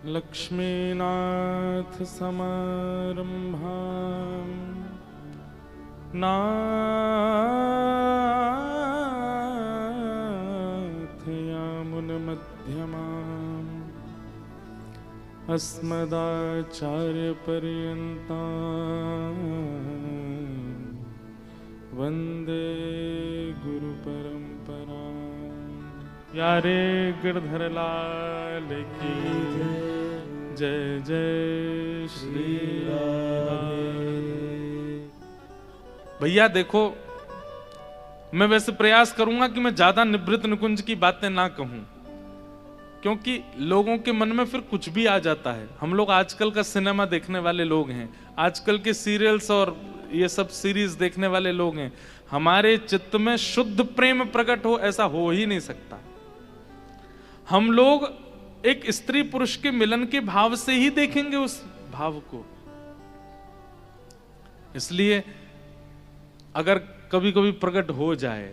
लक्ष्मीनाथ समारंभां नाथयामुनमध्यमाम् अस्मदाचार्यपर्यन्तां वन्दे गुरुपरम्पराम्। यारे गिरधर लाल की जय जय श्री राधे। भैया देखो, मैं वैसे प्रयास करूंगा कि मैं ज्यादा निवृत्त निकुंज की बातें ना कहूं, क्योंकि लोगों के मन में फिर कुछ भी आ जाता है। हम लोग आजकल का सिनेमा देखने वाले लोग हैं, आजकल के सीरियल्स और ये सब सीरीज देखने वाले लोग हैं। हमारे चित्त में शुद्ध प्रेम प्रकट हो, ऐसा हो ही नहीं सकता। हम लोग एक स्त्री पुरुष के मिलन के भाव से ही देखेंगे उस भाव को। इसलिए अगर कभी कभी प्रकट हो जाए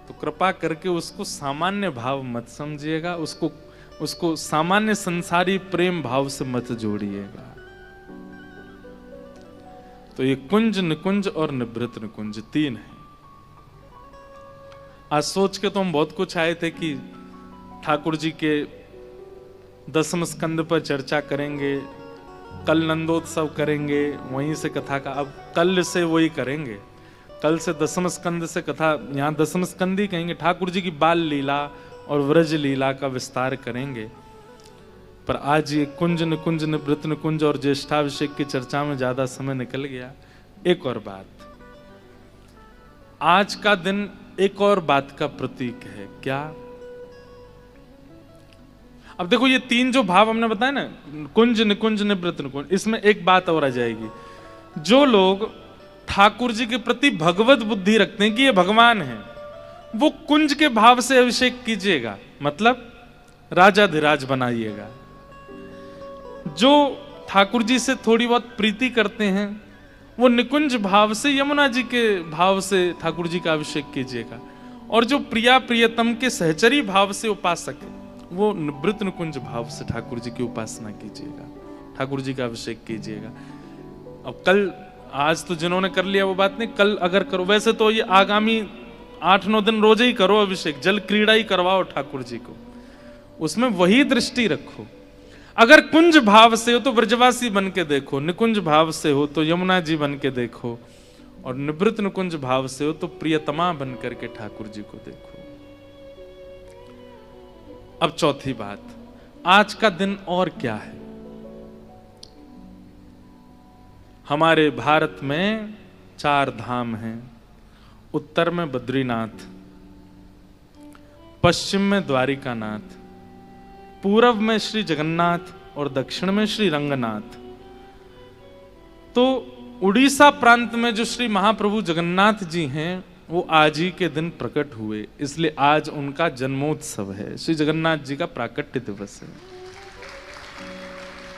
तो कृपा करके उसको सामान्य भाव मत समझिएगा, उसको सामान्य संसारी प्रेम भाव से मत जोड़िएगा। तो ये कुंज, निकुंज और निवृत्त निकुंज तीन है। आज सोच के तो हम बहुत कुछ आए थे कि ठाकुर जी के दसम स्कंद पर चर्चा करेंगे, कल नंदोत्सव करेंगे, वहीं से कथा का, अब कल से वही करेंगे। कल से दसम स्कंद से कथा, यहाँ दसम स्कंद ही कहेंगे, ठाकुर जी की बाल लीला और व्रज लीला का विस्तार करेंगे। पर आज ये कुंज, निकुंज, निवृत्त निकुंज और ज्येष्ठाभिषेक की चर्चा में ज्यादा समय निकल गया। एक और बात, आज का दिन एक और बात का प्रतीक है। क्या? अब देखो, ये तीन जो भाव हमने बताया ना, कुंज, निकुंज, निवृत्त निकुंज, इसमें एक बात और आ जाएगी। जो लोग ठाकुर जी के प्रति भगवत बुद्धि रखते हैं कि ये भगवान है, वो कुंज के भाव से अभिषेक कीजिएगा, मतलब राजाधिराज बनाइएगा। जो ठाकुर जी से थोड़ी बहुत प्रीति करते हैं, वो निकुंज भाव से, यमुना जी के भाव से ठाकुर जी का अभिषेक कीजिएगा। और जो प्रिया प्रियतम के सहचरी भाव से उपासक है, वो निवृत्त निकुंज भाव से ठाकुर जी की उपासना कीजिएगा, ठाकुर जी का अभिषेक कीजिएगा। अब कल, आज तो जिन्होंने कर लिया वो बात नहीं, कल अगर करो, वैसे तो ये आगामी 8-9 दिन रोज ही करो अभिषेक, जल क्रीड़ा ही करवाओ ठाकुर जी को, उसमें वही दृष्टि रखो। अगर कुंज भाव से हो तो ब्रजवासी बन के देखो, निकुंज भाव से हो तो यमुना जी बन के देखो, और निवृत्त निकुंज भाव से हो तो प्रियतमा बन करके ठाकुर जी को देखो। अब चौथी बात, आज का दिन और क्या है? हमारे भारत में 4 धाम हैं। उत्तर में बद्रीनाथ, पश्चिम में द्वारिकानाथ, पूर्व में श्री जगन्नाथ और दक्षिण में श्री रंगनाथ। तो उड़ीसा प्रांत में जो श्री महाप्रभु जगन्नाथ जी हैं, वो आज ही के दिन प्रकट हुए, इसलिए आज उनका जन्मोत्सव है। श्री जगन्नाथ जी का प्राकट्य दिवस है।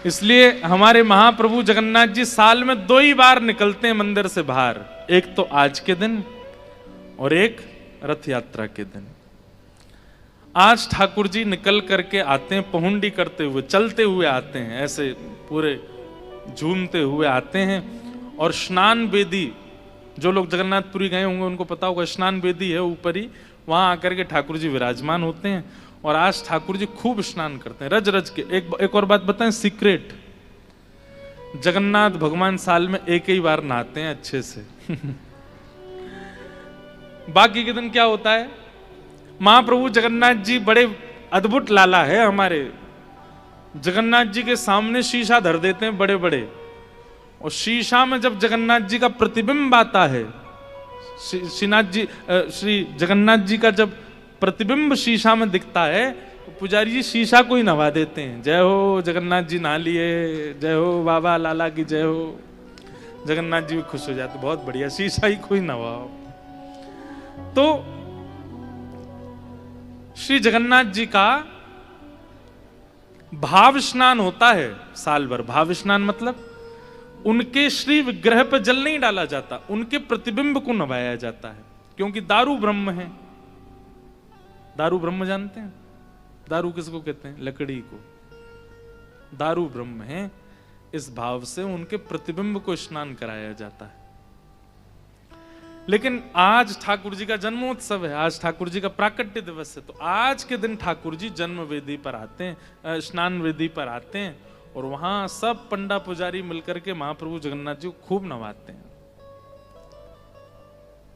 इसलिए हमारे महाप्रभु जगन्नाथ जी साल में 2 ही बार निकलते हैं मंदिर से बाहर, एक तो आज के दिन और एक रथ यात्रा के दिन। आज ठाकुर जी निकल करके आते हैं, पहुंडी करते हुए, चलते हुए आते हैं, ऐसे पूरे झूमते हुए आते हैं। और स्नान बेदी, जो लोग जगन्नाथपुरी गए होंगे उनको पता होगा, स्नान बेदी है ऊपर ही, वहां आकर के ठाकुर जी विराजमान होते हैं। और आज ठाकुर जी खूब स्नान करते हैं, रज रज के। एक और बात बताएं, सीक्रेट, जगन्नाथ भगवान साल में एक ही बार नहाते हैं अच्छे से। बाकी के दिन क्या होता है? महाप्रभु जगन्नाथ जी बड़े अद्भुत लाला है हमारे। जगन्नाथ जी के सामने शीशा धर देते हैं बड़े बड़े, और शीशा में जब जगन्नाथ जी का प्रतिबिंब आता है, श्री जगन्नाथ जी का जब प्रतिबिंब शीशा में दिखता है, तो पुजारी जी शीशा को ही नवा देते हैं, जय हो जगन्नाथ जी नहा लिए, जय हो बाबा लाला की जय हो। जगन्नाथ जी भी खुश हो जाते, बहुत बढ़िया, शीशा ही कोई नवाओ। तो श्री जगन्नाथ जी का भाव स्नान होता है साल भर। भाव स्नान मतलब उनके श्री विग्रह पर जल नहीं डाला जाता, उनके प्रतिबिंब को नवाया जाता है, क्योंकि दारू ब्रह्म है। दारू ब्रह्म जानते हैं? दारू किसको कहते हैं? लकड़ी को। दारू ब्रह्म है, इस भाव से उनके प्रतिबिंब को स्नान कराया जाता है। लेकिन आज ठाकुर जी का जन्मोत्सव है, आज ठाकुर जी का प्राकट्य दिवस है, तो आज के दिन ठाकुर जी जन्म वेदी पर आते हैं, स्नान वेदी पर आते हैं, और वहां सब पंडा पुजारी मिलकर के महाप्रभु जगन्नाथ जी को खूब नवाते हैं।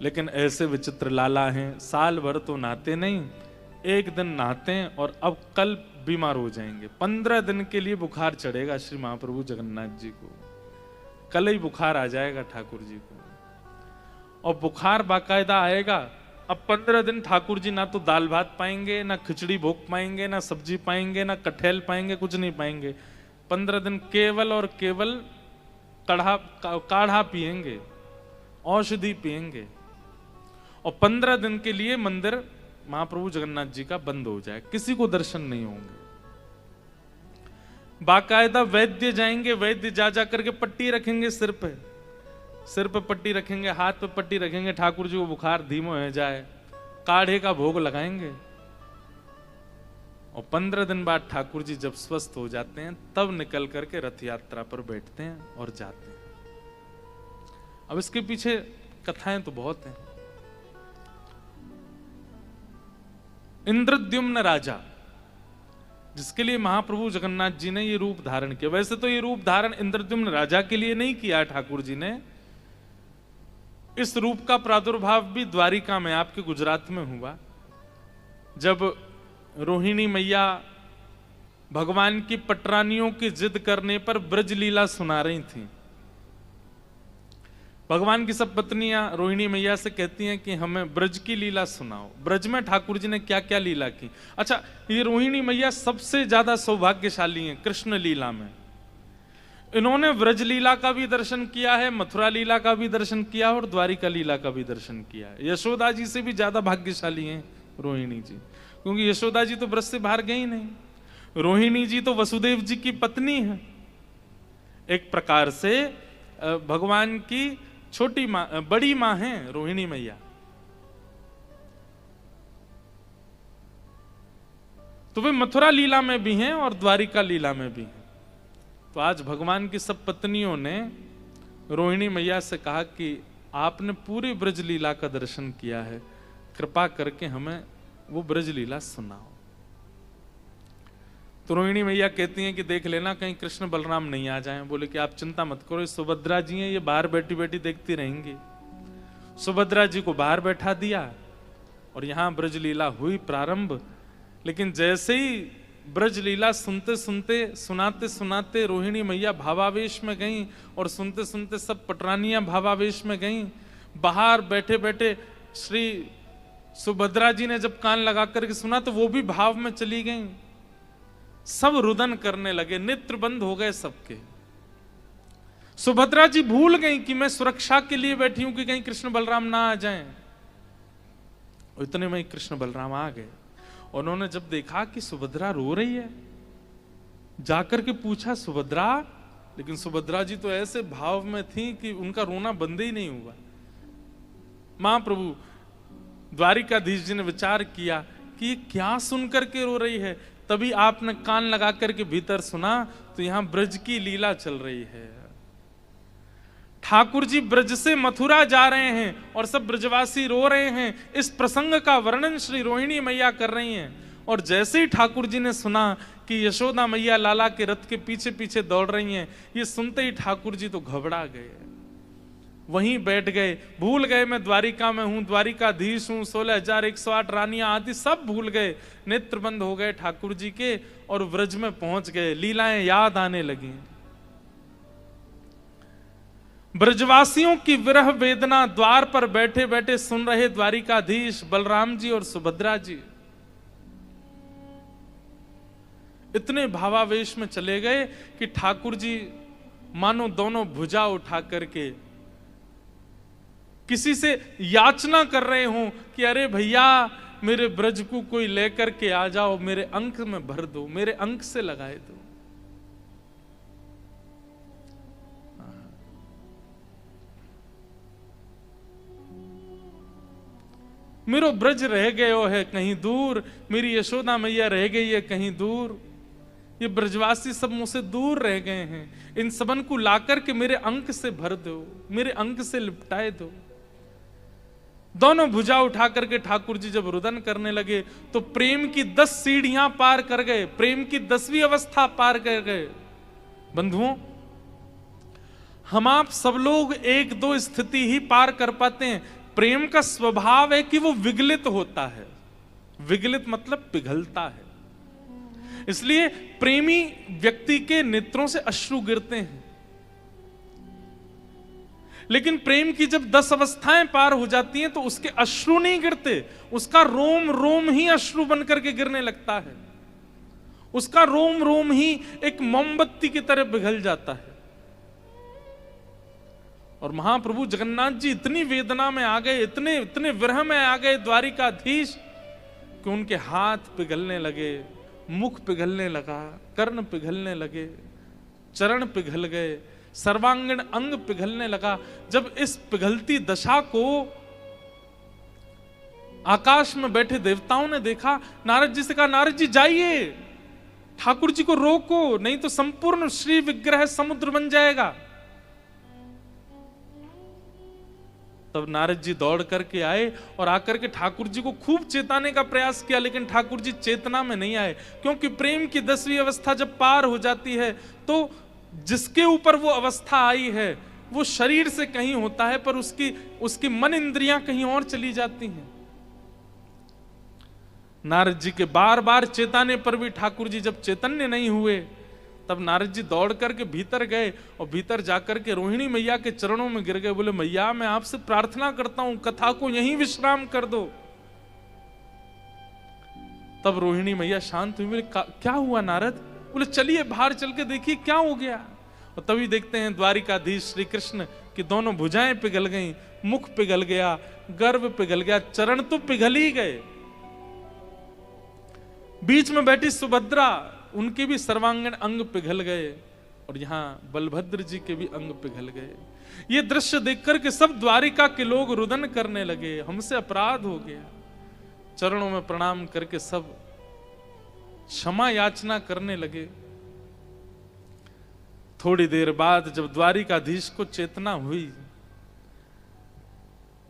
लेकिन ऐसे विचित्र लाला हैं, साल भर तो नहाते नहीं, एक दिन नहाते हैं और अब कल बीमार हो जाएंगे। 15 दिन के लिए बुखार चढ़ेगा श्री महाप्रभु जगन्नाथ जी को, कल ही बुखार आ जाएगा ठाकुर जी को, और बुखार बाकायदा आएगा। अब 15 दिन ठाकुर जी ना तो दाल भात पाएंगे, ना खिचड़ी भोग पाएंगे, ना सब्जी पाएंगे, ना कटहल पाएंगे, कुछ नहीं पाएंगे। 15 दिन केवल और केवल काढ़ा पिएंगे, औषधि पिएंगे, और 15 दिन के लिए मंदिर महाप्रभु जगन्नाथ जी का बंद हो जाए, किसी को दर्शन नहीं होंगे। बाकायदा वैद्य जाएंगे, वैद्य जा जा करके पट्टी रखेंगे सिर पे पट्टी रखेंगे, हाथ पे पट्टी रखेंगे, ठाकुर जी को बुखार धीमो हो जाए, काढ़े का भोग लगाएंगे, और 15 दिन बाद ठाकुर जी जब स्वस्थ हो जाते हैं तब निकल करके रथ यात्रा पर बैठते हैं और जाते हैं। अब इसके पीछे कथाएं तो बहुत हैं। इंद्रद्युम्न राजा, जिसके लिए महाप्रभु जगन्नाथ जी ने ये रूप धारण किया, वैसे तो ये रूप धारण इंद्रद्युम्न राजा के लिए नहीं किया ठाकुर जी ने, इस रूप का प्रादुर्भाव भी द्वारिका में, आपके गुजरात में हुआ, जब रोहिणी मैया भगवान की पटरानियों की जिद करने पर ब्रज लीला सुना रही थी। भगवान की सब पत्नियां रोहिणी मैया से कहती हैं कि हमें ब्रज की लीला सुनाओ, ब्रज में ठाकुर जी ने क्या क्या लीला की। अच्छा, ये रोहिणी मैया सबसे ज्यादा सौभाग्यशाली हैं कृष्ण लीला में। इन्होंने ब्रज लीला का भी दर्शन किया है, मथुरा लीला का भी दर्शन किया और द्वारिका लीला का भी दर्शन किया है। यशोदा जी से भी ज्यादा भाग्यशाली हैं रोहिणी जी, क्योंकि यशोदा जी तो ब्रज से बाहर गई नहीं, रोहिणी जी तो वसुदेव जी की पत्नी है, एक प्रकार से भगवान की छोटी माँ, बड़ी माँ है रोहिणी मैया। तो वे मथुरा लीला में भी हैं और द्वारिका लीला में भी हैं। तो आज भगवान की सब पत्नियों ने रोहिणी मैया से कहा कि आपने पूरी ब्रज लीला का दर्शन किया है, कृपा करके हमें वो ब्रज लीला सुनाओ। तो रोहिणी मैया कहती हैं कि देख लेना कहीं कृष्ण बलराम नहीं आ जाएं। बोले कि आप चिंता मत करो, सुभद्रा जी हैं, ये बाहर बैठी बैठी देखती रहेंगी। सुभद्रा जी को बाहर बैठा दिया और यहां ब्रज लीला हुई प्रारंभ। लेकिन जैसे ही ब्रज लीला सुनते सुनते सुनाते सुनाते रोहिणी मैया भावावेश में गईं और सुनते सुनते सब पटरानियां भावावेश में गईं। बाहर बैठे बैठे श्री सुभद्रा जी ने जब कान लगा करके सुना तो वो भी भाव में चली गईं। सब रुदन करने लगे, नेत्र बंद हो गए सबके। सुभद्रा जी भूल गई कि मैं सुरक्षा के लिए बैठी हूं कि कहीं कृष्ण बलराम ना आ जाएं। और इतने में कृष्ण बलराम आ गए। उन्होंने जब देखा कि सुभद्रा रो रही है, जाकर के पूछा सुभद्रा, लेकिन सुभद्रा जी तो ऐसे भाव में थी कि उनका रोना बंद ही नहीं हुआ। महाप्रभु द्वारिकाधीश जी ने विचार किया कि ये क्या सुन करके रो रही है। तभी आपने कान लगा करके भीतर सुना तो यहां ब्रज की लीला चल रही है। ठाकुर जी ब्रज से मथुरा जा रहे हैं और सब ब्रजवासी रो रहे हैं। इस प्रसंग का वर्णन श्री रोहिणी मैया कर रही हैं। और जैसे ही ठाकुर जी ने सुना कि यशोदा मैया लाला के रथ के पीछे पीछे दौड़ रही हैं, ये सुनते ही ठाकुर जी तो घबरा गए, वहीं बैठ गए। भूल गए मैं द्वारिका में हूं, द्वारिकाधीश हूं, 16,108 रानियां आदि सब भूल गए। नेत्र बंद हो गए ठाकुर जी के और व्रज में पहुंच गए। लीलाएं याद आने लगी। ब्रजवासियों की विरह वेदना द्वार पर बैठे बैठे सुन रहे द्वारिकाधीश बलराम जी और सुभद्रा जी इतने भावावेश में चले गए कि ठाकुर जी मानो दोनों भुजा उठा करके किसी से याचना कर रहे हों कि अरे भैया मेरे ब्रज को कोई लेकर के आ जाओ, मेरे अंक में भर दो, मेरे अंक से लगाए दो। मेरो ब्रज रह गयो है कहीं दूर, मेरी यशोदा मैया रह गई है कहीं दूर। ये ब्रजवासी सब मुझसे दूर रह गए हैं, इन सबन को लाकर के मेरे अंक से भर दो, मेरे अंक से लिपटाए दो। दोनों भुजा उठा करके ठाकुर जी जब रुदन करने लगे तो प्रेम की 10 सीढ़ियां पार कर गए, प्रेम की 10वीं अवस्था पार कर गए। बंधुओं, हम आप सब लोग 1-2 स्थिति ही पार कर पाते हैं। प्रेम का स्वभाव है कि वो विगलित होता है, विगलित मतलब पिघलता है। इसलिए प्रेमी व्यक्ति के नेत्रों से अश्रु गिरते हैं। लेकिन प्रेम की जब 10 अवस्थाएं पार हो जाती हैं तो उसके अश्रु नहीं गिरते, उसका रोम रोम ही अश्रु बनकर के गिरने लगता है, उसका रोम रोम ही एक मोमबत्ती की तरह पिघल जाता है। और महाप्रभु जगन्नाथ जी इतनी वेदना में आ गए, इतने इतने विरह में आ गए द्वारिकाधीश, कि उनके हाथ पिघलने लगे, मुख पिघलने लगा, कर्ण पिघलने लगे, चरण पिघल गए, सर्वांगीण अंग पिघलने लगा। जब इस पिघलती दशा को आकाश में बैठे देवताओं ने देखा, नारद जी से कहा, नारद जी जाइए, ठाकुर जी को रोको, नहीं तो संपूर्ण श्री विग्रह समुद्र बन जाएगा। तब नारद जी दौड़ करके आए और आकर के ठाकुर जी को खूब चेताने का प्रयास किया, लेकिन ठाकुर जी चेतना में नहीं आए, क्योंकि प्रेम की 10वीं अवस्था जब पार हो जाती है तो जिसके ऊपर वो अवस्था आई है वो शरीर से कहीं होता है, पर उसकी मन इंद्रियां कहीं और चली जाती हैं। नारद जी के बार बार चेताने पर भी ठाकुर जी जब चैतन्य नहीं हुए, तब नारद जी दौड़ करके भीतर गए और भीतर जाकर के रोहिणी मैया के चरणों में गिर गए। बोले, मैया मैं आपसे प्रार्थना करता हूं, कथा को यहीं विश्राम कर दो। तब रोहिणी मैया शांत हुई। बोले, क्या हुआ नारद? बोले, चलिए बाहर चल के देखिए क्या हो गया। और तभी देखते हैं द्वारिकाधीश श्री कृष्ण की दोनों भुजाएं पिघल गईं, मुख पिघल गया, गर्भ पिघल गया, चरण तो पिघल ही गए। बीच में बैठी सुभद्रा, उनके भी सर्वांगीण अंग पिघल गए, और यहां बलभद्र जी के भी अंग पिघल गए। ये दृश्य देखकर के सब द्वारिका के लोग रुदन करने लगे, हमसे अपराध हो गया। चरणों में प्रणाम करके सब क्षमा याचना करने लगे। थोड़ी देर बाद जब द्वारिकाधीश को चेतना हुई,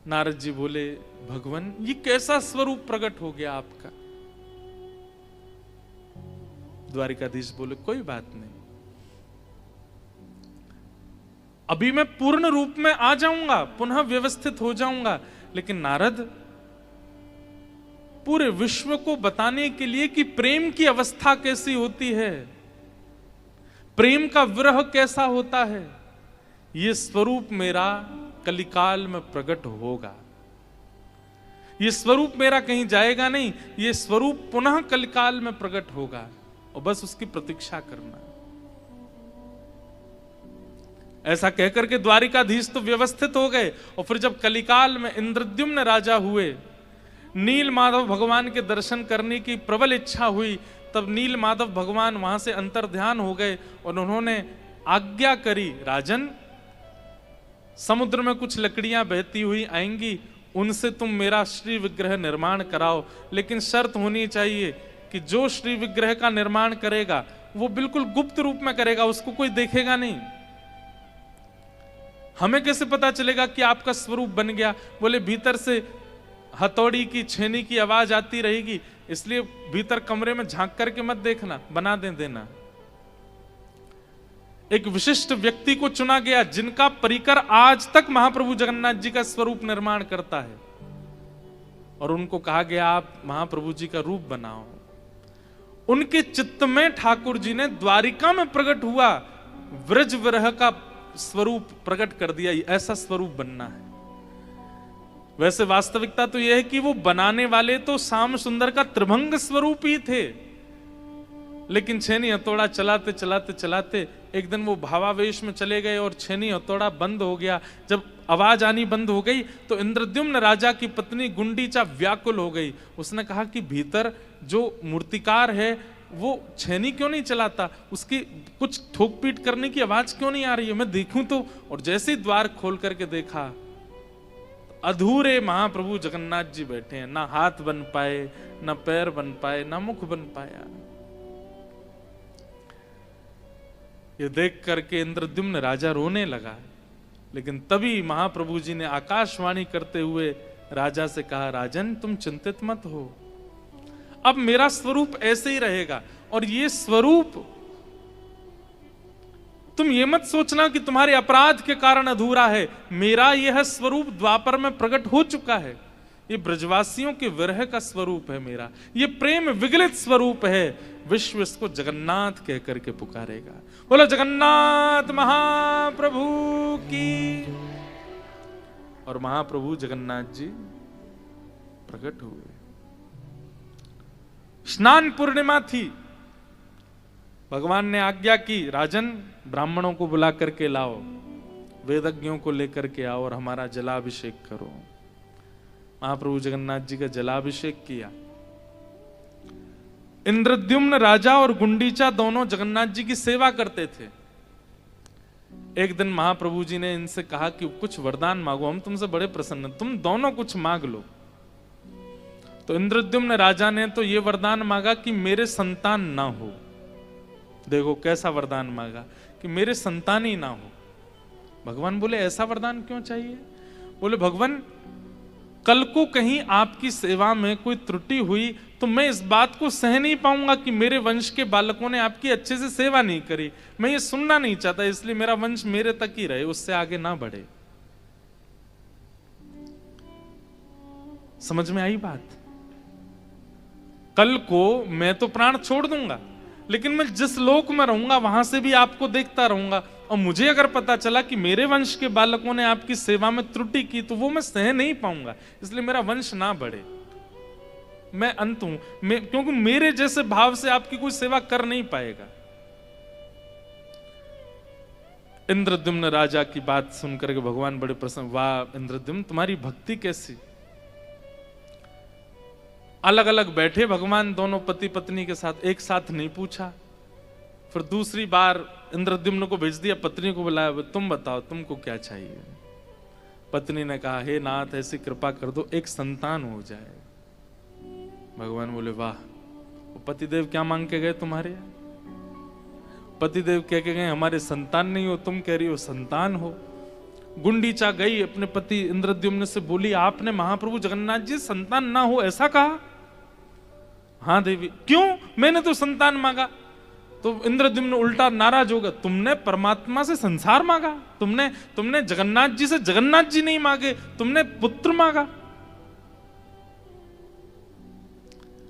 नारद जी बोले, भगवान ये कैसा स्वरूप प्रकट हो गया आपका? द्वारिकाधीश बोले, कोई बात नहीं, अभी मैं पूर्ण रूप में आ जाऊंगा, पुनः व्यवस्थित हो जाऊंगा। लेकिन नारद, पूरे विश्व को बताने के लिए कि प्रेम की अवस्था कैसी होती है, प्रेम का विरह कैसा होता है, यह स्वरूप मेरा कलिकाल में प्रकट होगा। यह स्वरूप मेरा कहीं जाएगा नहीं, यह स्वरूप पुनः कलिकाल में प्रकट होगा, और बस उसकी प्रतीक्षा करना। ऐसा कहकर के द्वारिकाधीश तो व्यवस्थित हो गए। और फिर जब कलिकाल में इंद्रद्युम्न राजा हुए, नील माधव भगवान के दर्शन करने की प्रबल इच्छा हुई, तब नील माधव भगवान वहां से अंतर्ध्यान हो गए और उन्होंने आज्ञा करी, राजन समुद्र में कुछ लकड़ियां बहती हुई आएंगी, उनसे तुम मेरा श्री विग्रह निर्माण कराओ, लेकिन शर्त होनी चाहिए कि जो श्री विग्रह का निर्माण करेगा वो बिल्कुल गुप्त रूप में करेगा, उसको कोई देखेगा नहीं। हमें कैसे पता चलेगा कि आपका स्वरूप बन गया? बोले, भीतर से हथौड़ी की छेनी की आवाज आती रहेगी, इसलिए भीतर कमरे में झांक करके मत देखना, बना देना। एक विशिष्ट व्यक्ति को चुना गया जिनका परिकर आज तक महाप्रभु जगन्नाथ जी का स्वरूप निर्माण करता है, और उनको कहा गया आप महाप्रभु जी का रूप बनाओ। उनके चित्त में ठाकुर जी ने द्वारिका में प्रकट हुआ व्रज विरह का स्वरूप प्रकट कर दिया, ऐसा स्वरूप बनना है। वैसे वास्तविकता तो यह है कि वो बनाने वाले तो श्याम सुंदर का त्रिभंग स्वरूप ही थे, लेकिन छेनी हथौड़ा चलाते चलाते चलाते एक दिन वो भावावेश में चले गए और छेनी हथौड़ा बंद हो गया। जब आवाज आनी बंद हो गई तो इंद्रद्युम्न राजा की पत्नी गुंडीचा व्याकुल हो गई। उसने कहा कि भीतर जो मूर्तिकार है वो छेनी क्यों नहीं चलाता, उसकी कुछ ठोक पीट करने की आवाज क्यों नहीं आ रही है, मैं देखूं तो। और जैसे ही द्वार खोल करके देखा, अधूरे महाप्रभु जगन्नाथ जी बैठे हैं, ना हाथ बन पाए, ना पैर बन पाए, ना मुख बन पाया। ये देख करके इंद्रद्युम्न राजा रोने लगा। लेकिन तभी महाप्रभु जी ने आकाशवाणी करते हुए राजा से कहा, राजन तुम चिंतित मत हो, अब मेरा स्वरूप ऐसे ही रहेगा। और ये स्वरूप तुम ये मत सोचना कि तुम्हारे अपराध के कारण अधूरा है, मेरा यह स्वरूप द्वापर में प्रकट हो चुका है। ये ब्रजवासियों के विरह का स्वरूप है मेरा, ये प्रेम विगलित स्वरूप है। विश्व इसको जगन्नाथ कह करके पुकारेगा। बोलो जगन्नाथ महाप्रभु की। और महाप्रभु जगन्नाथ जी प्रकट हुए। स्नान पूर्णिमा थी, भगवान ने आज्ञा की, राजन ब्राह्मणों को बुला करके लाओ, वेदज्ञों को लेकर के आओ और हमारा जलाभिषेक करो। महाप्रभु जगन्नाथ जी का जलाभिषेक किया। इंद्रद्युम्न राजा और गुंडीचा दोनों जगन्नाथ जी की सेवा करते थे। एक दिन महाप्रभु जी ने इनसे कहा कि कुछ वरदान मांगो, हम तुमसे बड़े प्रसन्न, तुम दोनों कुछ मांग लो। तो इंद्रद्युम्न राजा ने तो ये वरदान मांगा कि मेरे संतान ना हो। देखो कैसा वरदान मांगा कि मेरे संतान ही ना हो। भगवान बोले ऐसा वरदान क्यों चाहिए? बोले भगवान कल को कहीं आपकी सेवा में कोई त्रुटि हुई तो मैं इस बात को सह नहीं पाऊंगा कि मेरे वंश के बालकों ने आपकी अच्छे से सेवा नहीं करी। मैं ये सुनना नहीं चाहता, इसलिए मेरा वंश मेरे तक ही रहे, उससे आगे ना बढ़े। समझ में आई बात? कल को मैं तो प्राण छोड़ दूंगा, लेकिन मैं जिस लोक में रहूंगा वहां से भी आपको देखता रहूंगा। और मुझे अगर पता चला कि मेरे वंश के बालकों ने आपकी सेवा में त्रुटि की तो वो मैं सह नहीं पाऊंगा, इसलिए मेरा वंश ना बढ़े, मैं अंत हूं, क्योंकि मेरे जैसे भाव से आपकी कोई सेवा कर नहीं पाएगा। इंद्रद्युम्न राजा की बात सुनकर के भगवान बड़े प्रसन्न, वाह इंद्रद्युम्न तुम्हारी भक्ति कैसी। अलग अलग बैठे भगवान दोनों पति पत्नी के साथ, एक साथ नहीं पूछा। फिर दूसरी बार इंद्रद्युम्न को भेज दिया, पत्नी को बुलाया, तुम बताओ तुमको क्या चाहिए। पत्नी ने कहा, हे नाथ ऐसी कृपा कर दो एक संतान हो जाए। भगवान बोले वाह, वो पतिदेव क्या मांग के गए तुम्हारे? पतिदेव कह के गए हमारे संतान नहीं हो, तुम कह रही हो संतान हो। गुंडीचा गई अपने पति इंद्रद्युम्न से बोली, आपने महाप्रभु जगन्नाथ जी संतान ना हो ऐसा कहा? हाँ देवी। क्यों? मैंने तो संतान मांगा। तो इंद्रद्युम्न उल्टा नाराज होगा, तुमने परमात्मा से संसार मांगा, तुमने जगन्नाथ जी से जगन्नाथ जी नहीं मांगे, तुमने पुत्र मांगा।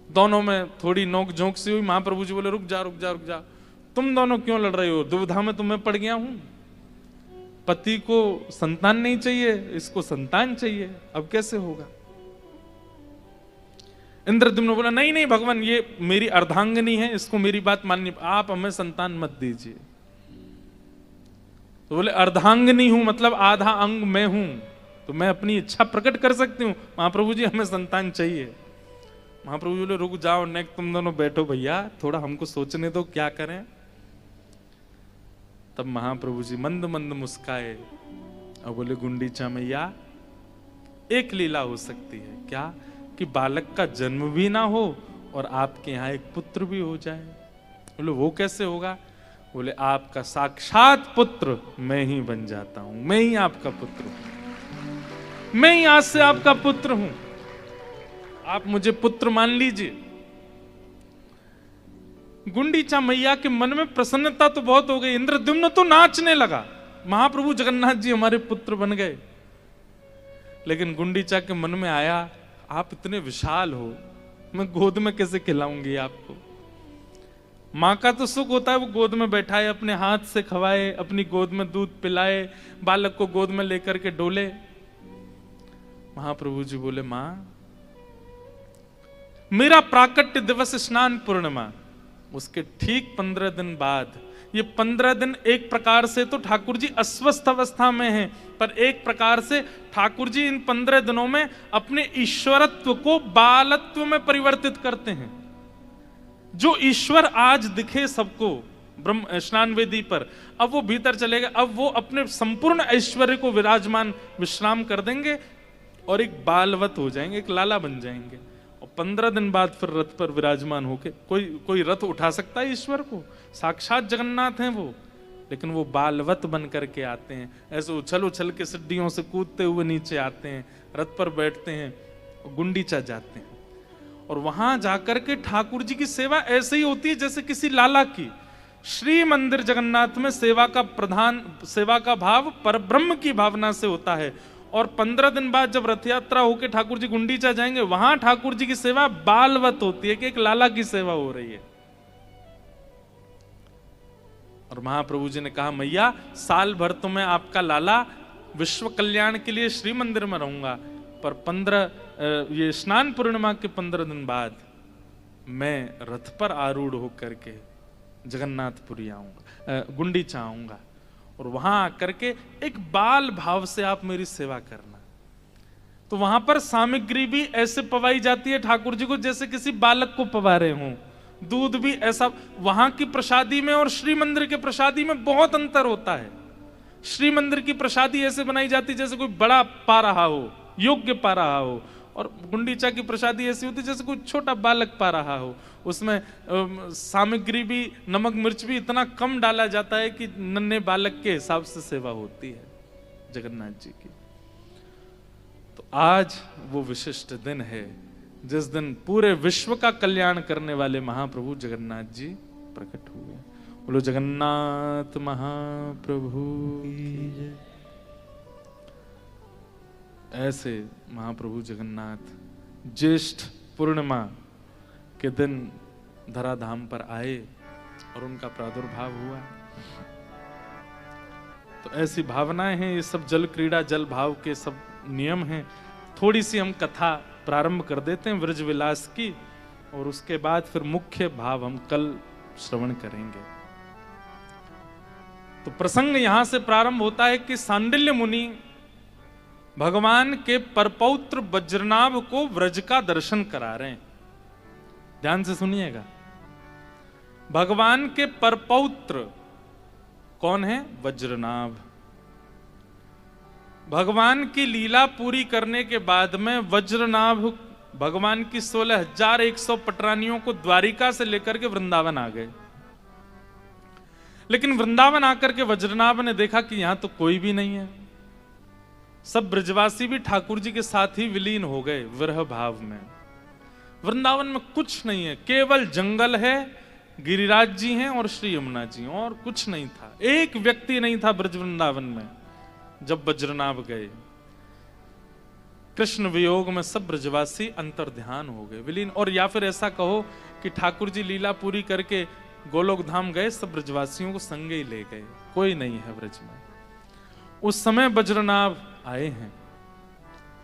दोनों में थोड़ी नोक झोंक सी हुई। महाप्रभु जी बोले रुक जा रुक जा रुक जा, तुम दोनों क्यों लड़ रहे हो? दुविधा में तुम्हें पड़ गया हूं। पति को संतान नहीं चाहिए, इसको संतान चाहिए, अब कैसे होगा? इंद्रद्युम्न बोला नहीं नहीं भगवान, ये मेरी अर्धांगिनी है, इसको मेरी बात माननी, आप हमें संतान मत दीजिए। तो बोले अर्धांगिनी हूं मतलब आधा अंग मैं हूं, तो मैं अपनी इच्छा प्रकट कर सकती हूं। महाप्रभु जी हमें संतान चाहिए। महाप्रभु जी बोले रुक जाओ, नेक तुम दोनों बैठो भैया, थोड़ा हमको सोचने दो क्या करें। तब महाप्रभु जी मंद मंद मुस्काए और बोले गुंडीचा मैया एक लीला हो सकती है। क्या? कि बालक का जन्म भी ना हो और आपके यहाँ एक पुत्र भी हो जाए। बोले वो कैसे होगा? बोले आपका साक्षात पुत्र मैं ही बन जाता हूं, मैं ही आपका पुत्र हूं, मैं ही आज से आपका पुत्र हूं, आप मुझे पुत्र मान लीजिए। गुंडीचा मैया के मन में प्रसन्नता तो बहुत हो गई, इंद्रद्युम्न तो नाचने लगा, महाप्रभु जगन्नाथ जी हमारे पुत्र बन गए। लेकिन गुंडीचा के मन में आया, आप इतने विशाल हो, मैं गोद में कैसे खिलाऊंगी आपको? माँ का तो सुख होता है वो गोद में बैठाए, अपने हाथ से खवाए, अपनी गोद में दूध पिलाए, बालक को गोद में लेकर के डोले। महाप्रभु जी बोले माँ मेरा प्राकट्य दिवस स्नान पूर्णिमा, उसके ठीक 15 दिन बाद, ये 15 दिन एक प्रकार से तो ठाकुर जी अस्वस्थ अवस्था में हैं, पर एक प्रकार से ठाकुर जी इन 15 दिनों में अपने ईश्वरत्व को बालत्व में परिवर्तित करते हैं। जो ईश्वर आज दिखे सबको ब्रह्म स्नान वेदी पर, अब वो भीतर चलेगा, अब वो अपने संपूर्ण ऐश्वर्य को विराजमान विश्राम कर देंगे और एक बालवत हो जाएंगे, एक लाला बन जाएंगे। और 15 दिन बाद फिर रथ पर विराजमान होके, कोई रथ उठा सकता है ईश्वर को? साक्षात जगन्नाथ हैं वो, लेकिन वो बालवत बन करके आते हैं, ऐसे उछल उछल के सीढ़ियों से कूदते हुए नीचे आते हैं, रथ पर बैठते हैं, गुंडीचा जाते हैं। और वहां जाकर के ठाकुर जी की सेवा ऐसे ही होती है जैसे किसी लाला की। श्री मंदिर जगन्नाथ में सेवा का भाव परब्रह्म की भावना से होता है। और 15 दिन बाद जब रथ यात्रा होकर ठाकुर जी गुंडीचा जाएंगे, वहां ठाकुर जी की सेवा बालवत होती है कि एक लाला की सेवा हो रही है। और महाप्रभु जी ने कहा, मैया साल भर तो मैं आपका लाला विश्व कल्याण के लिए श्री मंदिर में रहूंगा, पर ये स्नान पूर्णिमा के 15 दिन बाद मैं रथ पर आरूढ़ होकर के जगन्नाथपुरी आऊंगा, गुंडीचा आऊंगा, और वहां आकर के एक बाल भाव से आप मेरी सेवा करना। तो वहां पर सामग्री भी ऐसे पवाई जाती है ठाकुर जी को जैसे किसी बालक को पवा रहे हों। दूध भी ऐसा, वहां की प्रसादी में और श्री मंदिर के प्रसादी में बहुत अंतर होता है। श्री मंदिर की प्रसादी ऐसे बनाई जाती जैसे कोई बड़ा पा रहा हो, योग्य पा रहा हो, और गुंडीचा की प्रसादी ऐसी होती जैसे कोई छोटा बालक पा रहा हो। उसमें सामग्री भी, नमक मिर्च भी इतना कम डाला जाता है कि नन्हे बालक के हिसाब से सेवा होती है जगन्नाथ जी की। तो आज वो विशिष्ट दिन है जिस दिन पूरे विश्व का कल्याण करने वाले महाप्रभु जगन्नाथ जी प्रकट हुए। बोलो जगन्नाथ महाप्रभु की जय। ऐसे महाप्रभु जगन्नाथ ज्येष्ठ पूर्णिमा के दिन धराधाम पर आए और उनका प्रादुर्भाव हुआ। तो ऐसी भावनाएं हैं, ये सब जल क्रीड़ा, जल भाव के सब नियम हैं। थोड़ी सी हम कथा प्रारंभ कर देते हैं व्रज विलास की, और उसके बाद फिर मुख्य भाव हम कल श्रवण करेंगे। तो प्रसंग यहां से प्रारंभ होता है कि सांडिल्य मुनि भगवान के परपौत्र वज्रनाभ को व्रज का दर्शन करा रहे हैं। ध्यान से सुनिएगा, भगवान के परपौत्र कौन है? वज्रनाभ। भगवान की लीला पूरी करने के बाद में वज्रनाभ भगवान की 16,100 पटरानियों को द्वारिका से लेकर के वृंदावन आ गए। लेकिन वृंदावन आकर के वज्रनाभ ने देखा कि यहां तो कोई भी नहीं है। सब ब्रजवासी भी ठाकुर जी के साथ ही विलीन हो गए विरह भाव में। वृंदावन में कुछ नहीं है, केवल जंगल है, गिरिराज जी हैं और श्री यमुना जी, और कुछ नहीं था। एक व्यक्ति नहीं था ब्रज वृंदावन में जब वज्रनाभ गए। कृष्ण वियोग में सब ब्रजवासी अंतर्ध्यान हो गए, विलीन। और या फिर ऐसा कहो कि ठाकुर जी लीला पूरी करके गोलोक धाम गए, सब ब्रजवासियों को संगे ही ले गए, कोई नहीं है ब्रज में। उस समय वज्रनाभ आए हैं,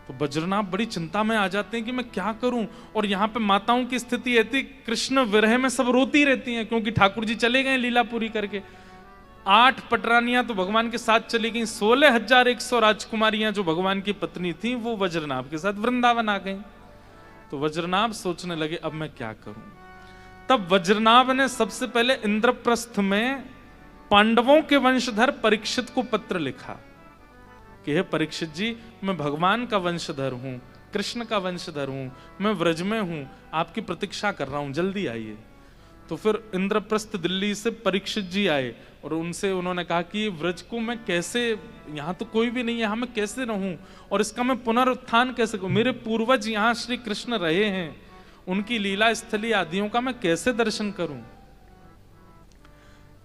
तो वज्रनाभ बड़ी चिंता में आ जाते हैं कि मैं क्या करूं। और यहां पे माताओं की स्थिति ऐसी, कृष्ण विरह में सब रोती रहती हैं क्योंकि ठाकुर जी चले गए लीला पूरी करके। 8 पटरानियां तो भगवान के साथ चली गई, 16,100 राजकुमारियां जो भगवान की पत्नी थी वो वज्रनाभ के साथ वृंदावन आ गई। तो वज्रनाभ सोचने लगे अब मैं क्या करूं। तब वज्रनाभ ने सबसे पहले इंद्रप्रस्थ में पांडवों के वंशधर परीक्षित को पत्र लिखा कि हे परीक्षित जी, मैं भगवान का वंशधर हूं, कृष्ण का वंशधर हूं, मैं व्रज में हूं, आपकी प्रतीक्षा कर रहा हूं, जल्दी आइए। तो फिर इंद्रप्रस्थ दिल्ली से परीक्षित जी आए और उनसे उन्होंने कहा कि व्रज को मैं कैसे, यहाँ तो कोई भी नहीं है, यहाँ मैं कैसे रहूं और इसका मैं पुनरुत्थान कैसे करूं। मेरे पूर्वज यहाँ श्री कृष्ण रहे हैं, उनकी लीला स्थली आदियों का मैं कैसे दर्शन करूं।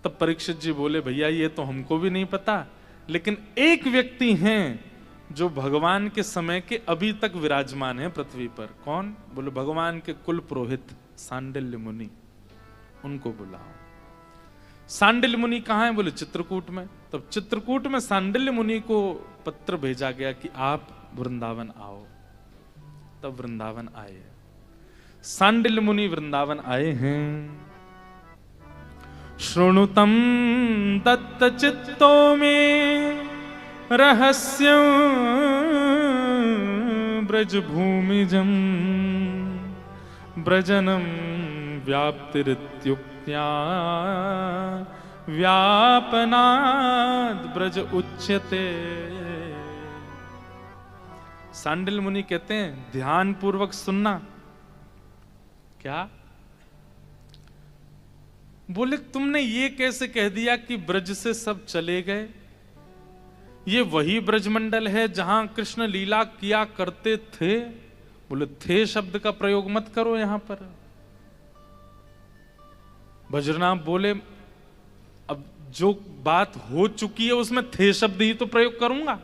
तब परीक्षित जी बोले भैया ये तो हमको भी नहीं पता, लेकिन एक व्यक्ति हैं जो भगवान के समय के अभी तक विराजमान है पृथ्वी पर। कौन? बोले भगवान के कुल पुरोहित सांडिल्य मुनि, उनको बुलाओ। सांडिल्य मुनि कहाँ है? बोले चित्रकूट में। तब चित्रकूट में सांडिल्य मुनि को पत्र भेजा गया कि आप वृंदावन आओ। तब वृंदावन आए, सांडिल्य मुनि वृंदावन आए हैं। शृणुतं दत्त चित्तो में रहस्यं ब्रज भूमिजं ब्रजनं व्याप्तिरित्युक्त्या व्यापनाद ब्रज उच्यते। सांडिल्य मुनि कहते हैं ध्यान पूर्वक सुनना। क्या? बोले तुमने ये कैसे कह दिया कि ब्रज से सब चले गए? ये वही ब्रजमंडल है जहां कृष्ण लीला किया करते थे। बोले थे शब्द का प्रयोग मत करो यहां पर। वज्रनाभ बोले अब जो बात हो चुकी है उसमें थे शब्द ही तो प्रयोग करूंगा।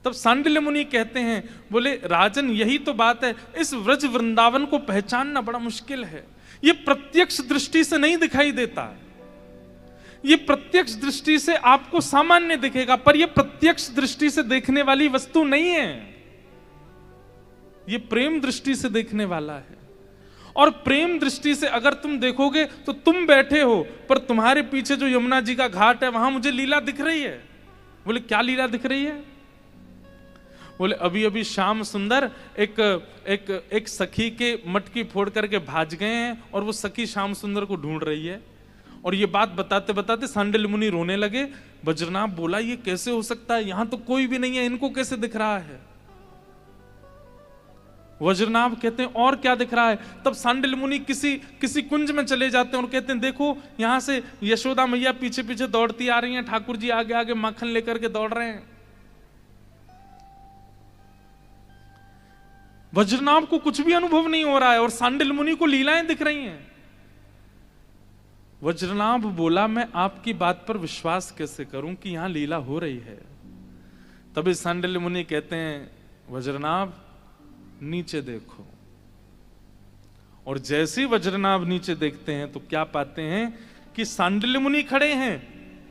तब सांडिल्य मुनि कहते हैं, बोले राजन यही तो बात है, इस व्रज वृंदावन को पहचानना बड़ा मुश्किल है। ये प्रत्यक्ष दृष्टि से नहीं दिखाई देता। ये प्रत्यक्ष दृष्टि से आपको सामान्य दिखेगा, पर ये प्रत्यक्ष दृष्टि से देखने वाली वस्तु नहीं है। ये प्रेम दृष्टि से देखने वाला है। और प्रेम दृष्टि से अगर तुम देखोगे तो तुम बैठे हो, पर तुम्हारे पीछे जो यमुना जी का घाट है वहां मुझे लीला दिख रही है। बोले क्या लीला दिख रही है? बोले अभी अभी श्याम सुंदर एक सखी के मटकी फोड़ करके भाज गए हैं और वो सखी श्याम सुंदर को ढूंढ रही है। और ये बात बताते बताते सांडिल्य मुनि रोने लगे। वज्रनाभ बोला ये कैसे हो सकता है, यहां तो कोई भी नहीं है, इनको कैसे दिख रहा है? वज्रनाभ कहते हैं और क्या दिख रहा है? तब सांडिल्य मुनि किसी कुंज में चले जाते हैं और कहते हैं देखो यहां से यशोदा मैया पीछे पीछे दौड़ती आ रही हैं, ठाकुर जी आगे आगे माखन लेकर के दौड़ रहे हैं। वज्रनाभ को कुछ भी अनुभव नहीं हो रहा है और सांडिल्य मुनि को लीलाएं दिख रही हैं। वज्रनाभ बोला मैं आपकी बात पर विश्वास कैसे करूं कि यहां लीला हो रही है? तभी सांडिल्य मुनि कहते हैं वज्रनाभ नीचे देखो। और जैसे वज्रनाभ नीचे देखते हैं तो क्या पाते हैं कि सांडिल्य मुनि खड़े हैं,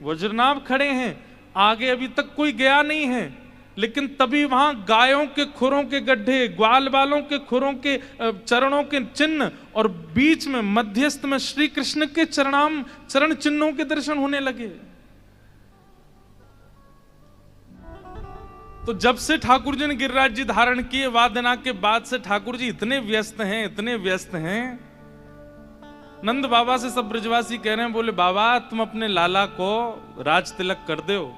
वज्रनाभ खड़े हैं, आगे अभी तक कोई गया नहीं है, लेकिन तभी वहां गायों के खुरों के गड्ढे, ग्वाल बालों के खुरों के चरणों के चिन्ह और बीच में मध्यस्थ में श्री कृष्ण के चरण चिन्हों के दर्शन होने लगे। तो जब से ठाकुर जी ने गिरिराज जी धारण किए वादना के बाद से ठाकुर जी इतने व्यस्त हैं। नंद बाबा से सब ब्रजवासी कह रहे हैं, बोले बाबा तुम अपने लाला को राज तिलक कर दो,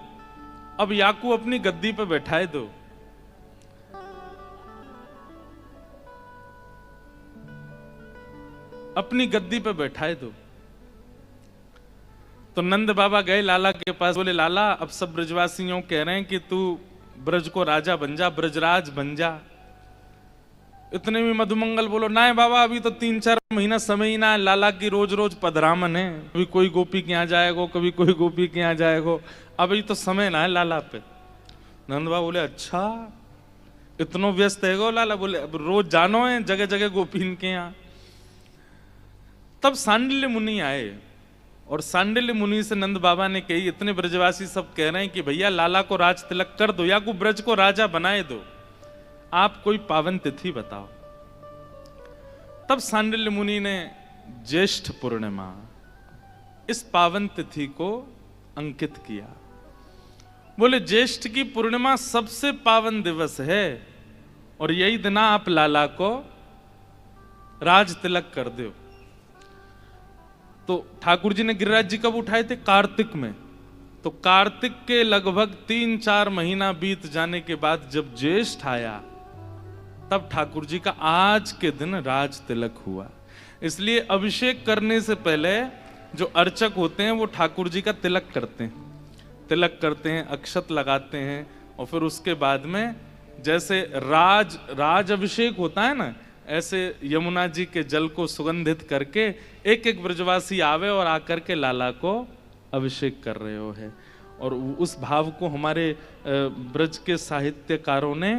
अब याकू अपनी गद्दी पे बैठाए दो। अपनी गद्दी पे बैठाए दो। तो नंद बाबा गए लाला के पास, बोले लाला अब सब ब्रजवासियों कह रहे हैं कि तू ब्रज को राजा बन जा, ब्रजराज बन जा। इतने में मधुमंगल बोलो ना बाबा अभी तो 3-4 महीना समय ही ना है, लाला की रोज रोज पधरामन है, कभी कोई गोपी के यहाँ जाएगो, कभी कोई गोपी के यहाँ जाएगो, अभी तो समय ना है लाला पे। नंद बाबा बोले अच्छा इतनो व्यस्त है गो लाला? बोले अब रोज जानो है जगह जगह गोपीन के यहाँ। तब सांडिल्य मुनि आए और सांडिल्य मुनि से नंद बाबा ने कही, इतने ब्रजवासी सब कह रहे हैं कि भैया लाला को राज तिलक कर दो या को ब्रज को राजा बनाए दो, आप कोई पावन तिथि बताओ। तब सांडिल्य मुनि ने ज्येष्ठ पूर्णिमा इस पावन तिथि को अंकित किया। बोले ज्येष्ठ की पूर्णिमा सबसे पावन दिवस है और यही दिन आप लाला को राज तिलक कर दो। तो ठाकुर जी ने गिरिराज जी कब उठाए थे? कार्तिक में। तो कार्तिक के लगभग 3-4 महीना बीत जाने के बाद जब ज्येष्ठ आया तब ठाकुर जी का आज के दिन राज तिलक हुआ। इसलिए अभिषेक करने से पहले जो अर्चक होते हैं वो ठाकुर जी का तिलक करते हैं, अक्षत लगाते हैं और फिर उसके बाद में जैसे राज अभिषेक होता है ना, ऐसे यमुना जी के जल को सुगंधित करके एक एक ब्रजवासी आवे और आकर के लाला को अभिषेक कर रहे हो है। और उस भाव को हमारे ब्रज के साहित्यकारों ने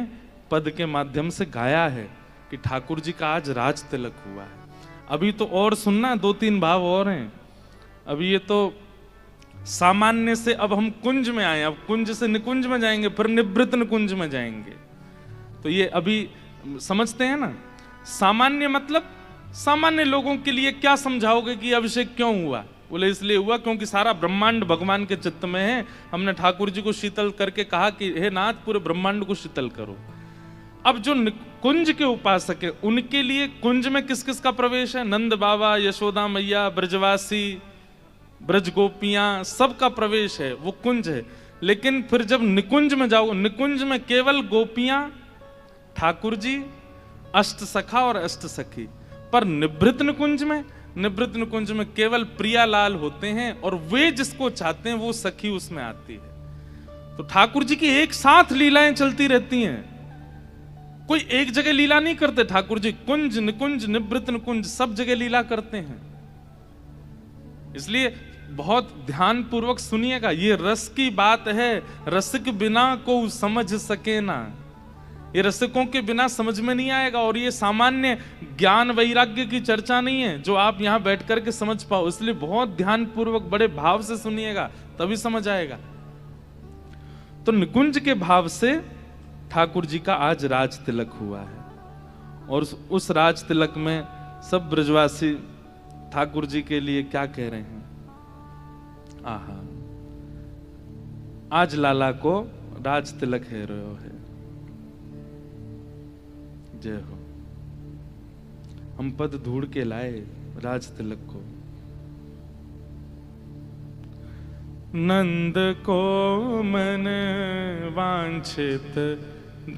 पद के माध्यम से गाया है कि ठाकुर जी का आज राज तिलक हुआ है। अभी तो और सुनना 2-3 भाव और हैं। अभी ये तो सामान्य से अब हम कुंज में आए, अब कुंज से निकुंज में जाएंगे, फिर निवृत्त निकुंज में जाएंगे। तो ये अभी समझते हैं ना, सामान्य मतलब सामान्य लोगों के लिए क्या समझाओगे कि अभिषेक क्यों हुआ? बोले इसलिए हुआ क्योंकि सारा ब्रह्मांड भगवान के चित्त में है। हमने ठाकुर जी को शीतल करके कहा कि हे नाथ पूरे ब्रह्मांड को शीतल करो। अब जो कुंज के उपासक है उनके लिए कुंज में किस किस का प्रवेश है? नंद बाबा, यशोदा मैया, ब्रजवासी, ब्रज गोपियां, सबका प्रवेश है, वो कुंज है। लेकिन फिर जब निकुंज में जाओ, निकुंज में केवल गोपियां, ठाकुर जी, अष्ट सखा और अष्ट सखी। पर निवृत्त निकुंज में निवृत्त निकुंज में केवल प्रियालाल होते हैं और वे जिसको चाहते हैं वो सखी उसमें आती है। तो ठाकुर जी की एक साथ लीलाएं चलती रहती हैं, कोई एक जगह लीला नहीं करते ठाकुर जी। कुंज निकुंज निवृत्त निकुंज सब जगह लीला करते हैं। इसलिए बहुत ध्यान पूर्वक सुनिएगा, ये रस की बात है। रसिक बिना को समझ सके ना, ये रसिकों के बिना समझ में नहीं आएगा। और ये सामान्य ज्ञान वैराग्य की चर्चा नहीं है जो आप यहां बैठ करके समझ पाओ। इसलिए बहुत ध्यान पूर्वक बड़े भाव से सुनिएगा, तभी समझ आएगा। तो निकुंज के भाव से ठाकुर जी का आज राज तिलक हुआ है। और उस राज तिलक में सब ब्रजवासी ठाकुर जी के लिए क्या कह रहे हैं? आहा, आज लाला को राज तिलक है रहो है। जय हो। हम पद ढूंढ के लाए राज तिलक को। नंद को मन वांछित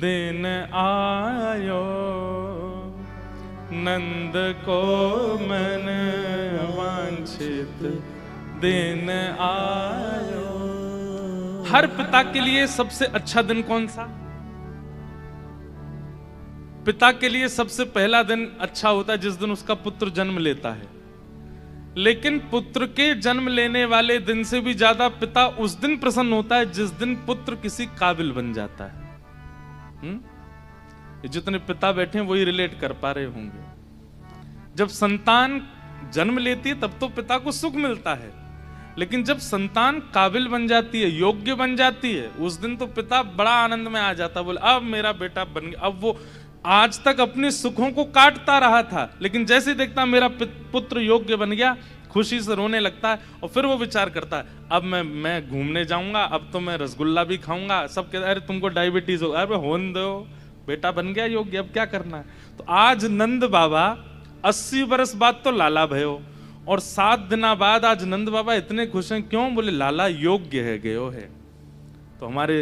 दिन आयो, नंद को मन वांछित दिन आयो। हर पिता के लिए सबसे अच्छा दिन कौन सा? पिता के लिए सबसे पहला दिन अच्छा होता है जिस दिन उसका पुत्र जन्म लेता है। लेकिन पुत्र के जन्म लेने वाले दिन से भी ज्यादा पिता उस दिन प्रसन्न होता है जिस दिन पुत्र किसी काबिल बन जाता है। जितने पिता बैठे हैं वही रिलेट कर पा रहे होंगे। जब संतान जन्म लेती है तब तो पिता को सुख मिलता है, लेकिन जब संतान काबिल बन जाती है, योग्य बन जाती है, उस दिन तो पिता बड़ा आनंद में आ जाता है। बोले अब मेरा बेटा बन गया। अब वो आज तक अपने सुखों को काटता रहा था, लेकिन जैसे देखता मेरा पुत्र योग्य बन गया, खुशी से रोने लगता है। और फिर वो विचार करता है अब मैं घूमने जाऊंगा, अब तो मैं रसगुल्ला भी खाऊंगा। सब कहते अरे तुमको डायबिटीज हो, अरे होने दो, बेटा बन गया योग्य, अब क्या करना है। तो आज नंद बाबा 80 वर्ष बाद तो लाला भयो, और 7 दिन बाद आज नंद बाबा इतने खुश हैं। क्यों? बोले लाला योग्य है, गयो है। तो हमारे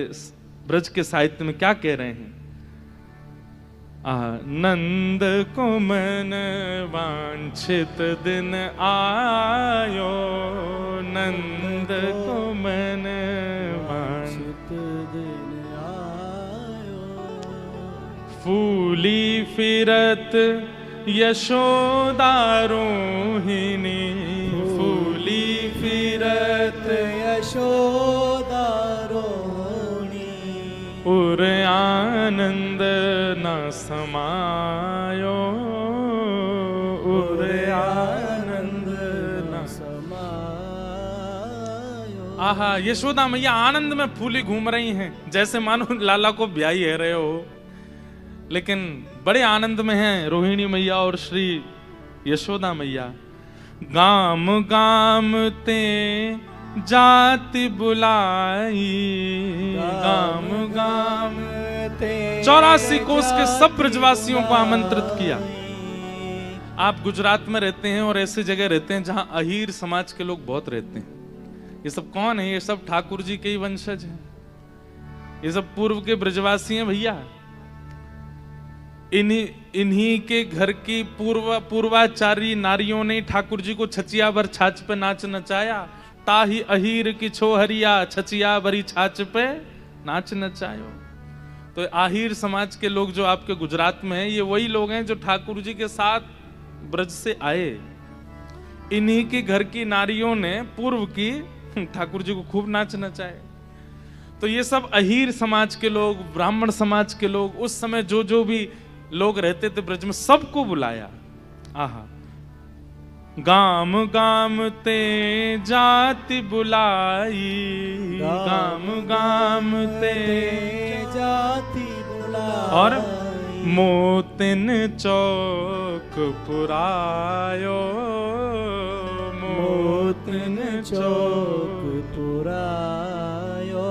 ब्रज के साहित्य में क्या कह रहे हैं? नंद को मन वांछित दिन आयो, नंद को मन वांछित दिन आयो। फूली फिरत यशोदा रोहिणी, फूली फिरत यशोदा रोहिणी। उर आनंद न समायो, उर आनंद न समायो। आहा, यशोदा मैया आनंद में फूली घूम रही हैं, जैसे मानो लाला को ब्याही है रहे हो, लेकिन बड़े आनंद में हैं रोहिणी मैया और श्री यशोदा मैया। गाम गाम ते जाति बुलाई, गाम गाम ते 84 कोस के सब ब्रजवासियों को आमंत्रित किया। आप गुजरात में रहते हैं और ऐसी जगह रहते हैं जहां अहीर समाज के लोग बहुत रहते हैं। ये सब कौन है? ये सब ठाकुर जी के ही वंशज हैं। ये सब पूर्व के ब्रजवासी हैं भैया। इन्हीं के घर की पूर्वाचारी नारियों ने ठाकुर जी को छचिया भर छाछ पे नाच नचाया। ताही अहीर की छोहरिया, छचिया भरी छाछ पे नाच नचायो। तो आहिर समाज के लोग जो आपके गुजरात में हैं, ये वही लोग हैं जो ठाकुर जी के साथ ब्रज से आए। इन्हीं के घर की नारियों ने पूर्व की ठाकुर जी को खूब नाच नचाए। तो ये सब अहीर समाज के लोग, ब्राह्मण समाज के लोग, उस समय जो भी लोग रहते थे ब्रज में, सबको बुलाया। आहा, गाम गाम ते जाति बुलाई, गाम गाम ते जाति बुलाई। और मोतिन चौक पुरायो, मोतिन चौक पुरायो।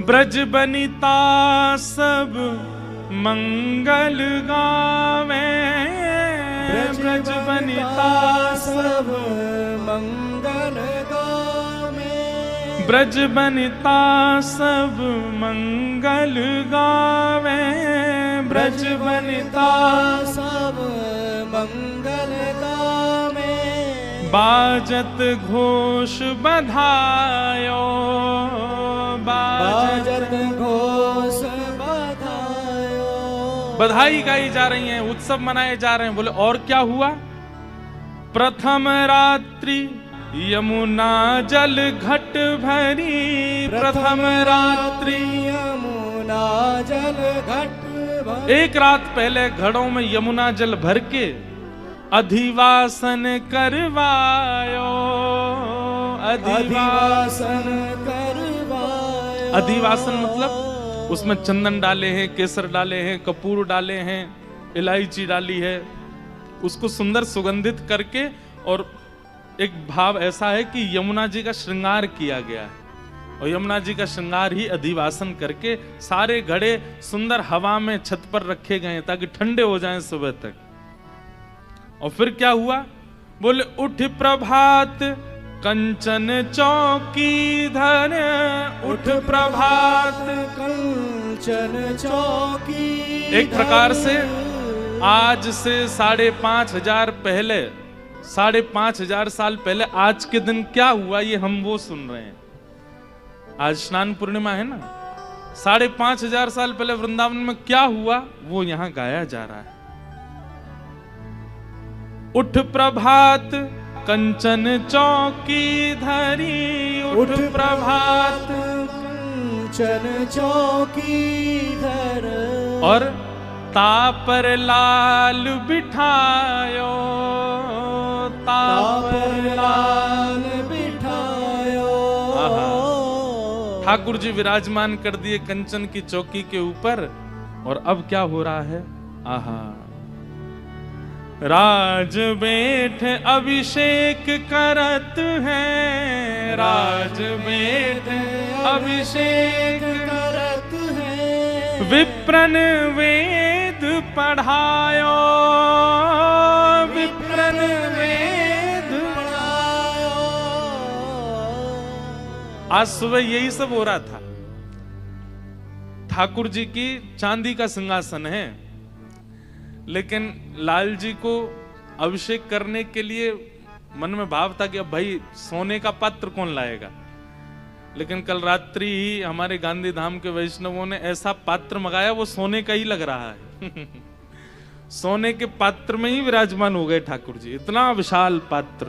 ब्रज बनिता सब मंगल गावे, ब्रज बनिता सब मंगल गावे। ब्रज बनिता सब मंगल गावे, ब्रज बनिता सब मंगल गावे। बाजत घोष बधायो, बाजत घोष बधायो। बधाई गाई जा रही हैं, उत्सव मनाए जा रहे हैं। बोले और क्या हुआ? प्रथम रात्रि यमुना जल घट भरी, प्रथम रात्रि यमुना जल घट भरी। एक रात पहले घड़ों में यमुना जल भर के अधिवासन करवायो, अधिवासन करवायो। अधिवासन मतलब उसमें चंदन डाले हैं, केसर डाले हैं, कपूर डाले हैं, इलायची डाली है, उसको सुंदर सुगंधित करके, और एक भाव ऐसा है कि यमुना जी का श्रृंगार किया गया है, और यमुना जी का श्रृंगार ही अधिवासन करके सारे घड़े सुंदर हवा में छत पर रखे गए ताकि ठंडे हो जाएं सुबह तक। और फिर क्या हुआ? बोले उठ प्रभात कंचन चौकी धर, उठ प्रभात कंचन चौकी। एक प्रकार से आज से 5,500 पहले, 5,500 साल पहले आज के दिन क्या हुआ ये हम वो सुन रहे हैं। आज स्नान पूर्णिमा है ना, 5,500 साल पहले वृंदावन में क्या हुआ वो यहां गाया जा रहा है। उठ प्रभात कंचन चौकी धरी, उठ प्रभात कंचन चौकी धर। और तापर लाल बिठायो, तापर लाल बिठायो। ठाकुर जी विराजमान कर दिए कंचन की चौकी के ऊपर। और अब क्या हो रहा है? आहा, राज बैठ अभिषेक करत हैं, राज बैठ अभिषेक करत हैं। विप्रन वेद पढ़ायो, विप्रन वेद पढ़ायो। आज सुबह यही सब हो रहा था। ठाकुर जी की चांदी का सिंहासन है, लेकिन लाल जी को अभिषेक करने के लिए मन में भाव था कि अब भाई सोने का पात्र कौन लाएगा। लेकिन कल रात्रि ही हमारे गांधी धाम के वैष्णवों ने ऐसा पात्र मंगाया, वो सोने का ही लग रहा है। सोने के पात्र में ही विराजमान हो गए ठाकुर जी, इतना विशाल पात्र।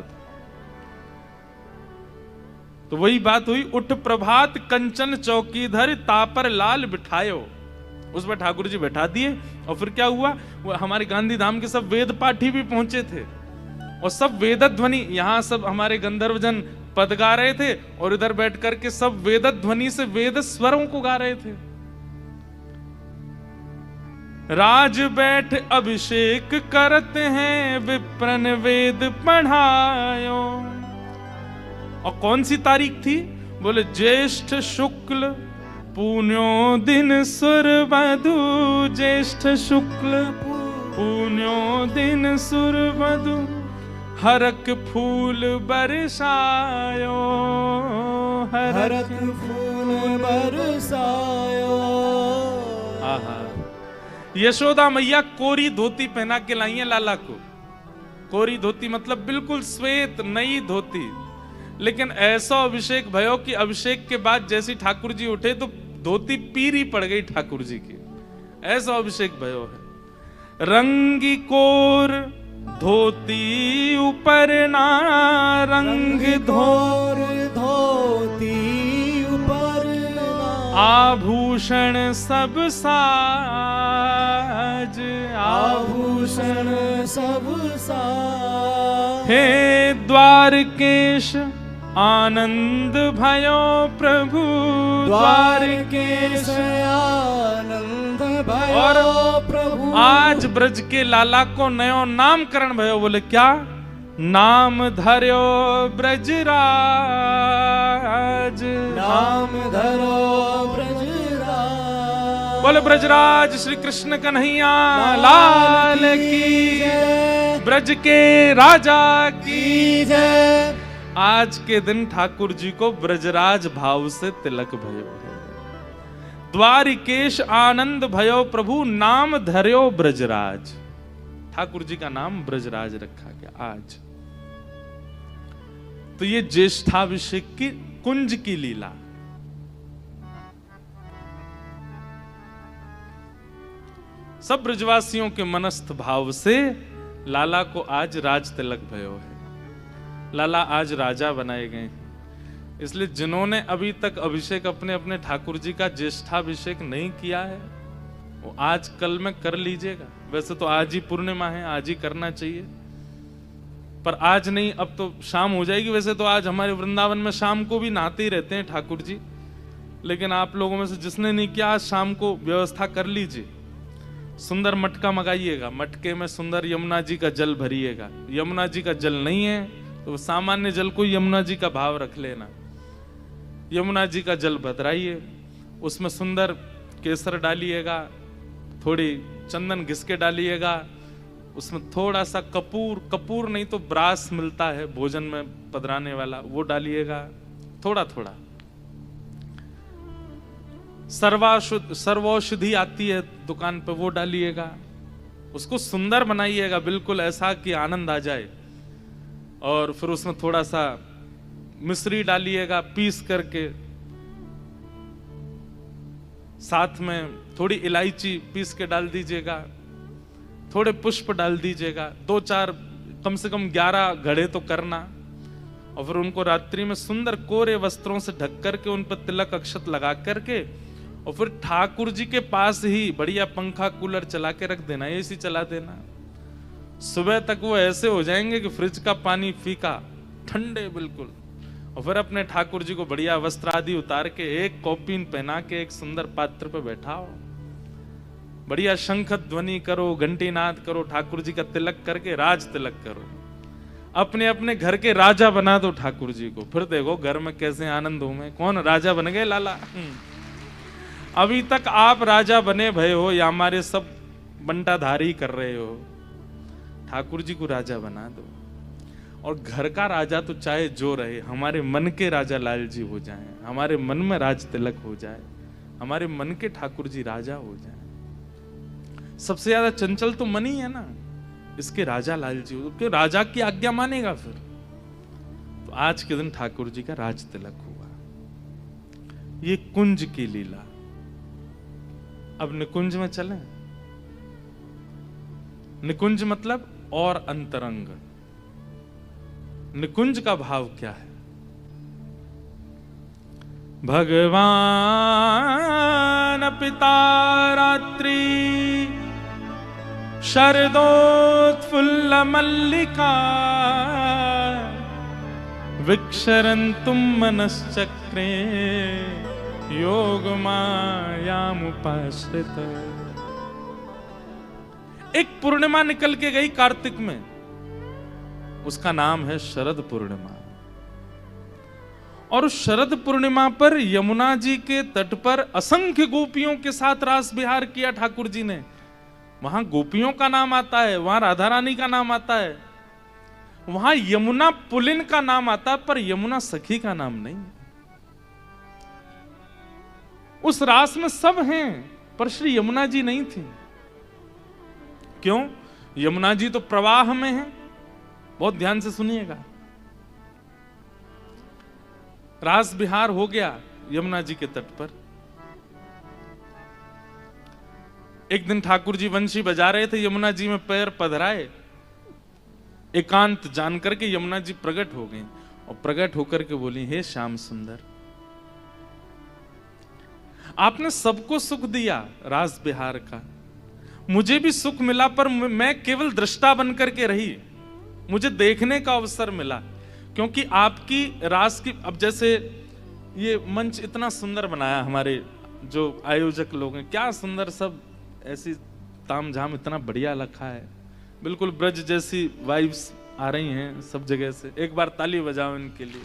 तो वही बात हुई, उठ प्रभात कंचन चौकीधर तापर लाल बिठायो। उस पर ठाकुर जी बैठा दिए। और फिर क्या हुआ? वो हमारे गांधी धाम के सब वेद पाठी भी पहुंचे थे, और सब वेद ध्वनि, यहां सब हमारे गंधर्वजन पद गा रहे थे, और इधर बैठ करके सब वेद ध्वनि से वेद स्वरों को गा रहे थे। राज बैठ अभिषेक करते हैं, विप्रन वेद पढ़ायो। और कौन सी तारीख थी? बोले ज्येष्ठ शुक्ल पुण्यो दिन सुरवधु, ज्येष्ठ शुक्ल पुण्यो दिन सुरवधु, हरक फूल बरसायो, हरक फूल बरसायो। आहा, यशोदा मैया कोरी धोती पहना के लाई है लाला को। कोरी धोती मतलब बिल्कुल श्वेत नई धोती। लेकिन ऐसा अभिषेक भयो कि अभिषेक के बाद जैसी ठाकुर जी उठे तो धोती पीरी पड़ गई ठाकुर जी की, ऐसा अभिषेक भयो है। रंगी कोर धोती ऊपर ना, रंग धोर धोती ऊपर ना। आभूषण सब साज, आभूषण सब साज। हे द्वारकेश आनंद भयो प्रभु, द्वारकेश आनंद भयो और प्रभु। आज ब्रज के लाला को नयो नामकरण भयो। बोले क्या? नाम धर्यो ब्रजराज, नाम धरो ब्रजराज। बोले ब्रजराज श्री कृष्ण कन्हैया लाल की जय, ब्रज के राजा की जय। आज के दिन ठाकुर जी को ब्रजराज भाव से तिलक भयो है। द्वारिकेश आनंद भयो प्रभु, नाम धर्यो ब्रजराज। ठाकुर जी का नाम ब्रजराज रखा गया। आज तो ये ज्येष्ठाभिषेक की कुंज की लीला। सब ब्रजवासियों के मनस्थ भाव से लाला को आज राज तिलक भयो है। लाला आज राजा बनाए गए हैं। इसलिए जिन्होंने अभी तक अभिषेक अपने अपने ठाकुर जी का ज्येष्ठाभिषेक नहीं किया है, वो आज कल में कर लीजिएगा। वैसे तो आज ही पूर्णिमा है, आज ही करना चाहिए, पर आज नहीं, अब तो शाम हो जाएगी। वैसे तो आज हमारे वृंदावन में शाम को भी नहाते ही रहते हैं ठाकुर जी, लेकिन आप लोगों में से जिसने नहीं किया, आज शाम को व्यवस्था कर लीजिए। सुंदर मटका मंगाइएगा, मटके में सुंदर यमुना जी का जल भरिएगा। यमुना जी का जल नहीं है तो सामान्य जल को यमुना जी का भाव रख लेना। यमुना जी का जल भराइए, उसमें सुंदर केसर डालिएगा, थोड़ी चंदन घिस के डालिएगा, उसमें थोड़ा सा कपूर नहीं तो ब्रास मिलता है भोजन में पधराने वाला, वो डालिएगा थोड़ा थोड़ा। सर्वौषधि आती है दुकान पे, वो डालिएगा। उसको सुंदर बनाइएगा, बिल्कुल ऐसा कि आनंद आ जाए। और फिर उसमें थोड़ा सा मिश्री डालिएगा पीस करके, साथ में थोड़ी इलायची पीस के डाल दीजिएगा, थोड़े पुष्प डाल दीजिएगा, 2-4 कम से कम 11 घड़े तो करना। और फिर उनको रात्रि में सुंदर कोरे वस्त्रों से ढक करके उन पर तिलक अक्षत लगा करके, और फिर ठाकुर जी के पास ही बढ़िया पंखा कूलर चला के रख देना, एसी चला देना। सुबह तक वो ऐसे हो जाएंगे कि फ्रिज का पानी फीका, ठंडे बिल्कुल। और फिर अपने ठाकुर जी को बढ़िया वस्त्र आदि उतार के, एक कौपीन पहना के, एक सुंदर पात्र पे बैठाओ, बढ़िया शंख ध्वनि करो, घंटी नाद करो, ठाकुर जी का तिलक करके राज तिलक करो। अपने अपने घर के राजा बना दो ठाकुर जी को, फिर देखो घर में कैसे आनंद हो में। कौन राजा बन गए? लाला। अभी तक आप राजा बने भय हो या हमारे सब बंटाधारी कर रहे हो? ठाकुर जी को राजा बना दो। और घर का राजा तो चाहे जो रहे, हमारे मन के राजा लाल जी हो जाएं, हमारे मन में राज तिलक हो जाए, हमारे मन के ठाकुर जी राजा हो जाएं। सबसे ज्यादा चंचल तो मन ही है ना, इसके राजा लाल जी हो, क्यों? राजा की आज्ञा मानेगा फिर। तो आज के दिन ठाकुर जी का राज तिलक हुआ। ये कुंज की लीला। अब निकुंज में चलें। निकुंज मतलब और अंतरंग। निकुंज का भाव क्या है? भगवान पिता रात्रि शरदोत्फुल्ल मल्लिका विक्षरन्तुम मनश्चक्रे योग मायामुपाश्रित। एक पूर्णिमा निकल के गई कार्तिक में, उसका नाम है शरद पूर्णिमा। और उस शरद पूर्णिमा पर यमुना जी के तट पर असंख्य गोपियों के साथ रास विहार किया ठाकुर जी ने। वहां गोपियों का नाम आता है, वहां राधा रानी का नाम आता है, वहां यमुना पुलिन का नाम आता है, पर यमुना सखी का नाम नहीं। उस रास में सब हैं, पर श्री यमुना जी नहीं थी। क्यों? यमुना जी तो प्रवाह में है। बहुत ध्यान से सुनिएगा। रास विहार हो गया यमुना जी के तट पर। एक दिन ठाकुर जी वंशी बजा रहे थे, यमुना जी में पैर पधराए, एकांत जान करके यमुना जी प्रकट हो गई और प्रकट होकर के बोली, हे श्याम सुंदर, आपने सबको सुख दिया रास विहार का, मुझे भी सुख मिला, पर मैं केवल दृष्टा बनकर के रही, मुझे देखने का अवसर मिला। क्योंकि आपकी रास की, अब जैसे ये मंच इतना सुंदर बनाया हमारे जो आयोजक लोग हैं, क्या सुंदर, सब ऐसी तामझाम इतना बढ़िया रखा है, बिल्कुल ब्रज जैसी वाइब्स आ रही हैं सब जगह से। एक बार ताली बजाओ इनके लिए।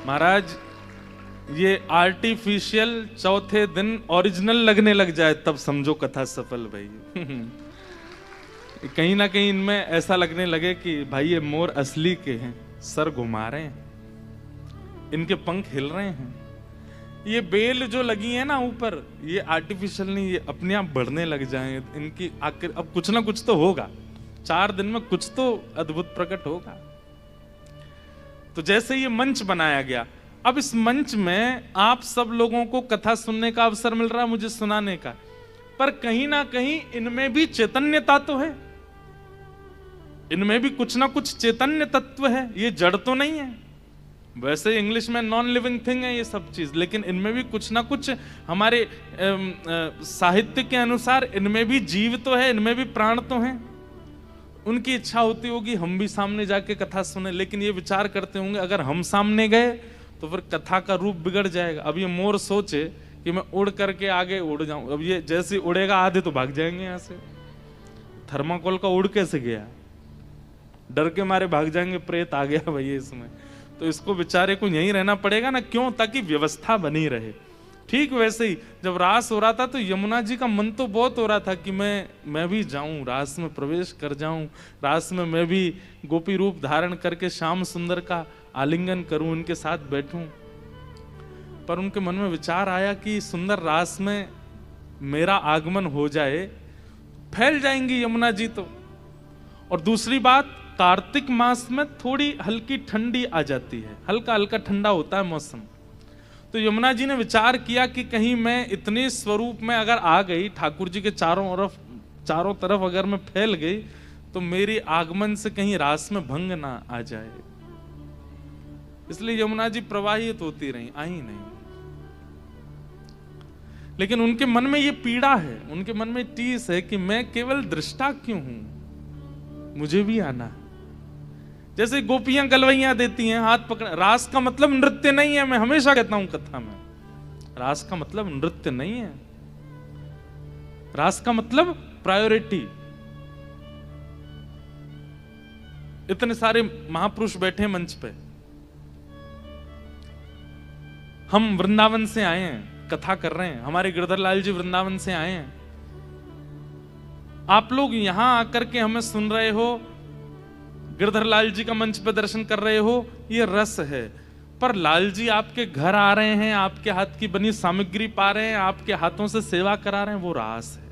महाराज, ये आर्टिफिशियल चौथे दिन ओरिजिनल लगने लग जाए तब समझो कथा सफल भाई। कहीं ना कहीं इनमें ऐसा लगने लगे कि भाई ये मोर असली के हैं, सर घुमा रहे हैं, इनके पंख हिल रहे हैं। ये बेल जो लगी है ना ऊपर, ये आर्टिफिशियल नहीं, ये अपने आप बढ़ने लग जाएं इनकी। आखिर अब कुछ ना कुछ तो होगा, 4 दिन में कुछ तो अद्भुत प्रकट होगा। तो जैसे ये मंच बनाया गया, अब इस मंच में आप सब लोगों को कथा सुनने का अवसर मिल रहा है, मुझे सुनाने का, पर कहीं ना कहीं इनमें भी चैतन्यता तो है, इनमें भी कुछ ना कुछ चैतन्य तत्व है, ये जड़ तो नहीं है। वैसे इंग्लिश में नॉन लिविंग थिंग है ये सब चीज, लेकिन इनमें भी कुछ ना कुछ, हमारे साहित्य के अनुसार इनमें भी जीव तो है, इनमें भी प्राण तो है। उनकी इच्छा होती होगी हम भी सामने जाके कथा सुने, लेकिन ये विचार करते होंगे अगर हम सामने गए तो फिर कथा का रूप बिगड़ जाएगा। अब ये मोर सोचे कि मैं उड़ करके आगे उड़ जाऊं, अब ये जैसे उड़ेगा आधे तो भाग जाएंगे यहाँ से। थर्माकोल का उड़ कैसे गया, डर के मारे भाग जाएंगे, प्रेत आ गया भैया इसमें, तो इसको बेचारे को यहीं रहना पड़ेगा ना, क्यों, ताकि व्यवस्था बनी रहे। ठीक वैसे ही जब रास हो रहा था तो यमुना जी का मन तो बहुत हो रहा था कि मैं भी जाऊं, रास में प्रवेश कर जाऊं, रास में मैं भी गोपी रूप धारण करके श्याम सुंदर का आलिंगन करूं, उनके साथ बैठूं। पर उनके मन में विचार आया कि सुंदर रास में मेरा आगमन हो जाए, फैल जाएंगी यमुना जी तो। और दूसरी बात, कार्तिक मास में थोड़ी हल्की ठंडी आ जाती है, हल्का हल्का ठंडा होता है मौसम। तो यमुना जी ने विचार किया कि कहीं मैं इतने स्वरूप में अगर आ गई, ठाकुर जी के चारों तरफ अगर मैं फैल गई, तो मेरी आगमन से कहीं रास में भंग ना आ जाए। इसलिए यमुना जी प्रवाहित होती रही, आई नहीं। लेकिन उनके मन में ये पीड़ा है, उनके मन में टीस है कि मैं केवल दृष्टा क्यों हूं, मुझे भी आना है। जैसे गोपियां गलवैयां देती हैं, हाथ पकड़, रास का मतलब नृत्य नहीं है। मैं हमेशा कहता हूं कथा में, रास का मतलब नृत्य नहीं है, रास का मतलब प्रायोरिटी। इतने सारे महापुरुष बैठे मंच पे, हम वृंदावन से आए हैं, कथा कर रहे हैं, हमारे गिरधर लाल जी वृंदावन से आए हैं, आप लोग यहां आकर के हमें सुन रहे हो, गिरधर लाल जी का मंच पे दर्शन कर रहे हो, ये रस है। पर लाल जी आपके घर आ रहे हैं, आपके हाथ की बनी सामग्री पा रहे हैं, आपके हाथों से सेवा करा रहे हैं, वो रास है।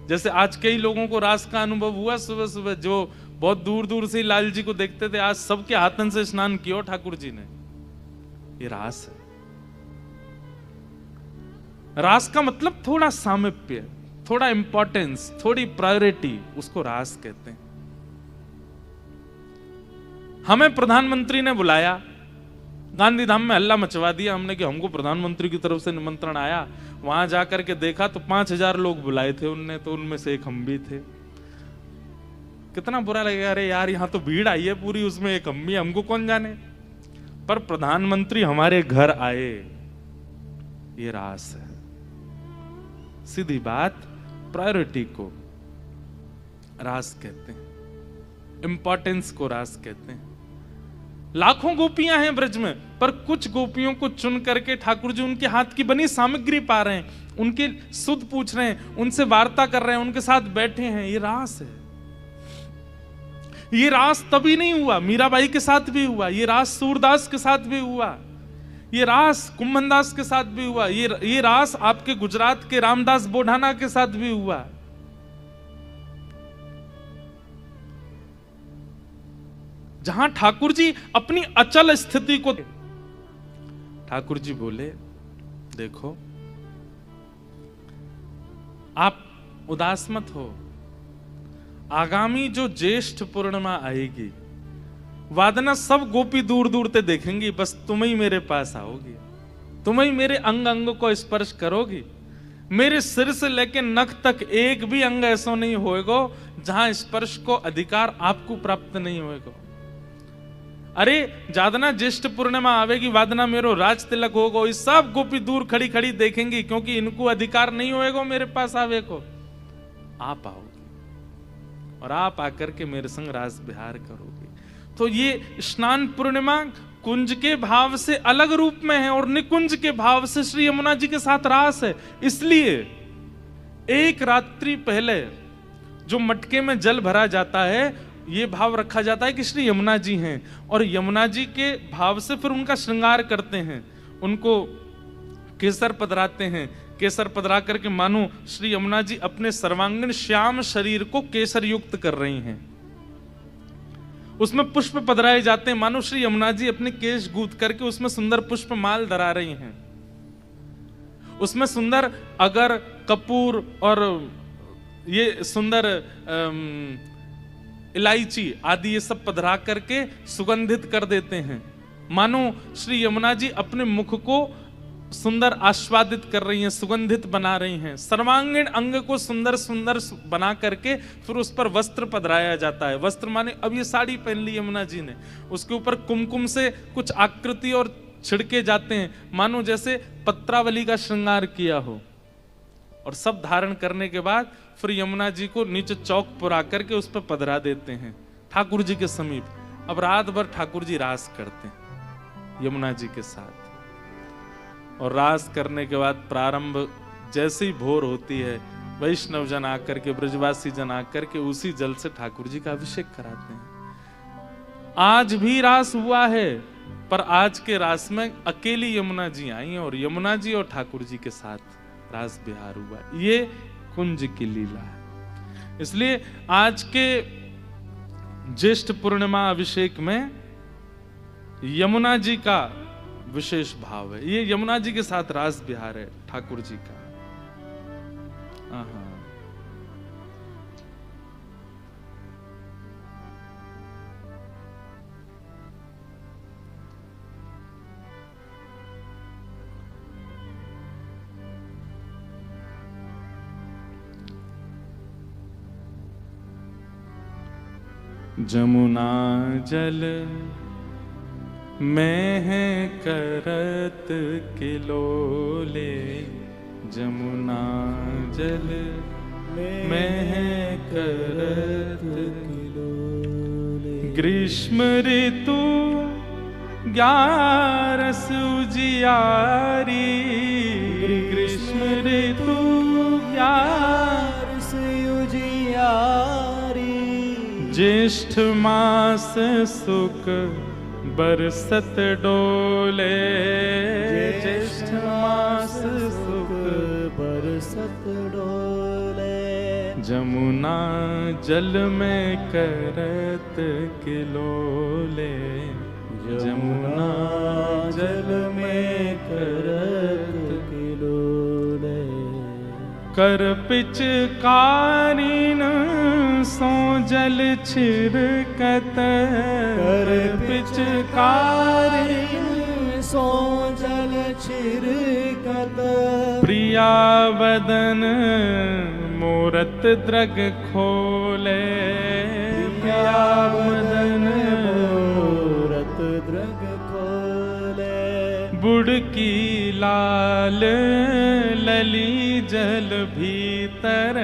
जैसे आज कई लोगों को रास का अनुभव हुआ सुबह सुबह, जो बहुत दूर दूर से लाल जी को देखते थे, आज सबके हाथन से स्नान किया ठाकुर जी ने, ये रास है। रास का मतलब थोड़ा सामिप्य, थोड़ा इंपॉर्टेंस, थोड़ी प्रायोरिटी, उसको रास कहते हैं। हमें प्रधानमंत्री ने बुलाया, गांधीधाम में हल्ला मचवा दिया हमने कि हमको प्रधानमंत्री की तरफ से निमंत्रण आया। वहां जाकर के देखा तो 5000 लोग बुलाए थे उनने, तो उनमें से एक हम भी थे। कितना बुरा लगेगा, अरे यार यहाँ तो भीड़ आई है पूरी, उसमें एक हम भी, हमको कौन जाने। पर प्रधानमंत्री हमारे घर आए, ये रास है। सीधी बात, प्रायोरिटी को रास कहते हैं, इंपॉर्टेंस को रास कहते हैं। लाखों गोपियां हैं ब्रज में, पर कुछ गोपियों को चुन करके ठाकुर जी उनके हाथ की बनी सामग्री पा रहे हैं, उनके सुध पूछ रहे हैं, उनसे वार्ता कर रहे हैं, उनके साथ बैठे हैं, ये रास है। ये रास तभी नहीं हुआ, मीराबाई के साथ भी हुआ, ये रास सूरदास के साथ भी हुआ, ये रास कुंभन दास के साथ भी हुआ, ये रास आपके गुजरात के रामदास बोढ़ाना के साथ भी हुआ। जहां ठाकुर जी अपनी अचल स्थिति को, ठाकुर जी बोले देखो आप उदास मत हो, आगामी जो ज्येष्ठ पूर्णिमा आएगी, वादना सब गोपी दूर दूर से देखेंगी, बस तुम ही मेरे पास आओगी, तुम ही मेरे अंग अंग को स्पर्श करोगी। मेरे सिर से लेकर नख तक एक भी अंग ऐसा नहीं होएगा जहां स्पर्श को अधिकार आपको प्राप्त नहीं होएगा। अरे जादना ज्येष्ठ पूर्णिमा आवेगी, वादना मेरो राज तिलक होगा, ये सब गोपी दूर खड़ी खड़ी देखेंगी, क्योंकि इनको अधिकार नहीं होएगा मेरे पास आवे को। आप आओगे और आप आकर के मेरे संग रास विहार करोगे। तो ये स्नान पूर्णिमा कुंज के भाव से अलग रूप में है और निकुंज के भाव से श्री यमुना जी के साथ रास है। इसलिए एक रात्रि पहले जो मटके में जल भरा जाता है, ये भाव रखा जाता है कि श्री यमुना जी हैं, और यमुना जी के भाव से फिर उनका श्रृंगार करते हैं, उनको केसर पधराते हैं, केसर पधरा करके मानो श्री यमुना जी अपने सर्वांगीण श्याम शरीर को केसर युक्त कर रही हैं। उसमें पुष्प पधराए जाते हैं, मानो श्री यमुना जी अपने केश गूंथ करके उसमें सुंदर पुष्प माल धरा रही हैं। उसमें सुंदर अगर, कपूर और ये सुंदर इलायची आदि ये सब पधरा करके सुगंधित कर देते हैं, मानो श्री यमुना जी अपने मुख को सुंदर आस्वादित कर रही हैं, सुगंधित बना रही हैं। सर्वांगीण अंग को सुंदर सुंदर बना करके फिर उस पर वस्त्र पधराया जाता है। वस्त्र माने अब ये साड़ी पहन ली यमुना जी ने, उसके ऊपर कुमकुम से कुछ आकृति और छिड़के जाते हैं, मानो जैसे पत्रावली का श्रृंगार किया हो। और सब धारण करने के बाद फिर यमुना जी को नीचे चौक पुरा करके उस पर पधरा देते हैं ठाकुर जी के समीप। अब रात भर ठाकुर जी रास करते हैं यमुना जी के साथ, और रास करने के बाद प्रारंभ जैसे ही भोर होती है, वैष्णव जन आकर के, ब्रजवासी जन आकर के उसी जल से ठाकुर जी का अभिषेक कराते हैं। आज भी रास हुआ है, पर आज के रास में अकेली यमुना जी आई और यमुना जी और ठाकुर जी के साथ रास बिहार हुआ। ये कुंज की लीला है। इसलिए आज के ज्येष्ठ पूर्णिमा अभिषेक में यमुना जी का विशेष भाव है। ये यमुना जी के साथ रास बिहार है ठाकुर जी का। जमुना जल मैं है करत किलोले, जमुना जल मैं है करत किलोले। ग्रीष्म ऋतु ग्यारस उजियारी, ग्रीष्म ऋतु ग्यारस उजियारी। ज्येष्ठ मास सुख बरसत डोले, ज्येष्ठ मास सुख बरसत डोले। जमुना जल में करत किलोले, जमुना जल में करत किलोले। कर पिचकारीन सो जल छिड़कत, कर पिचकारीन सो जल छिड़कत। प्रिया वदन मूरत द्रग खोले, प्रिया वदन मूरत द्रग खोले। बुड़की लाल लली जल भीतर,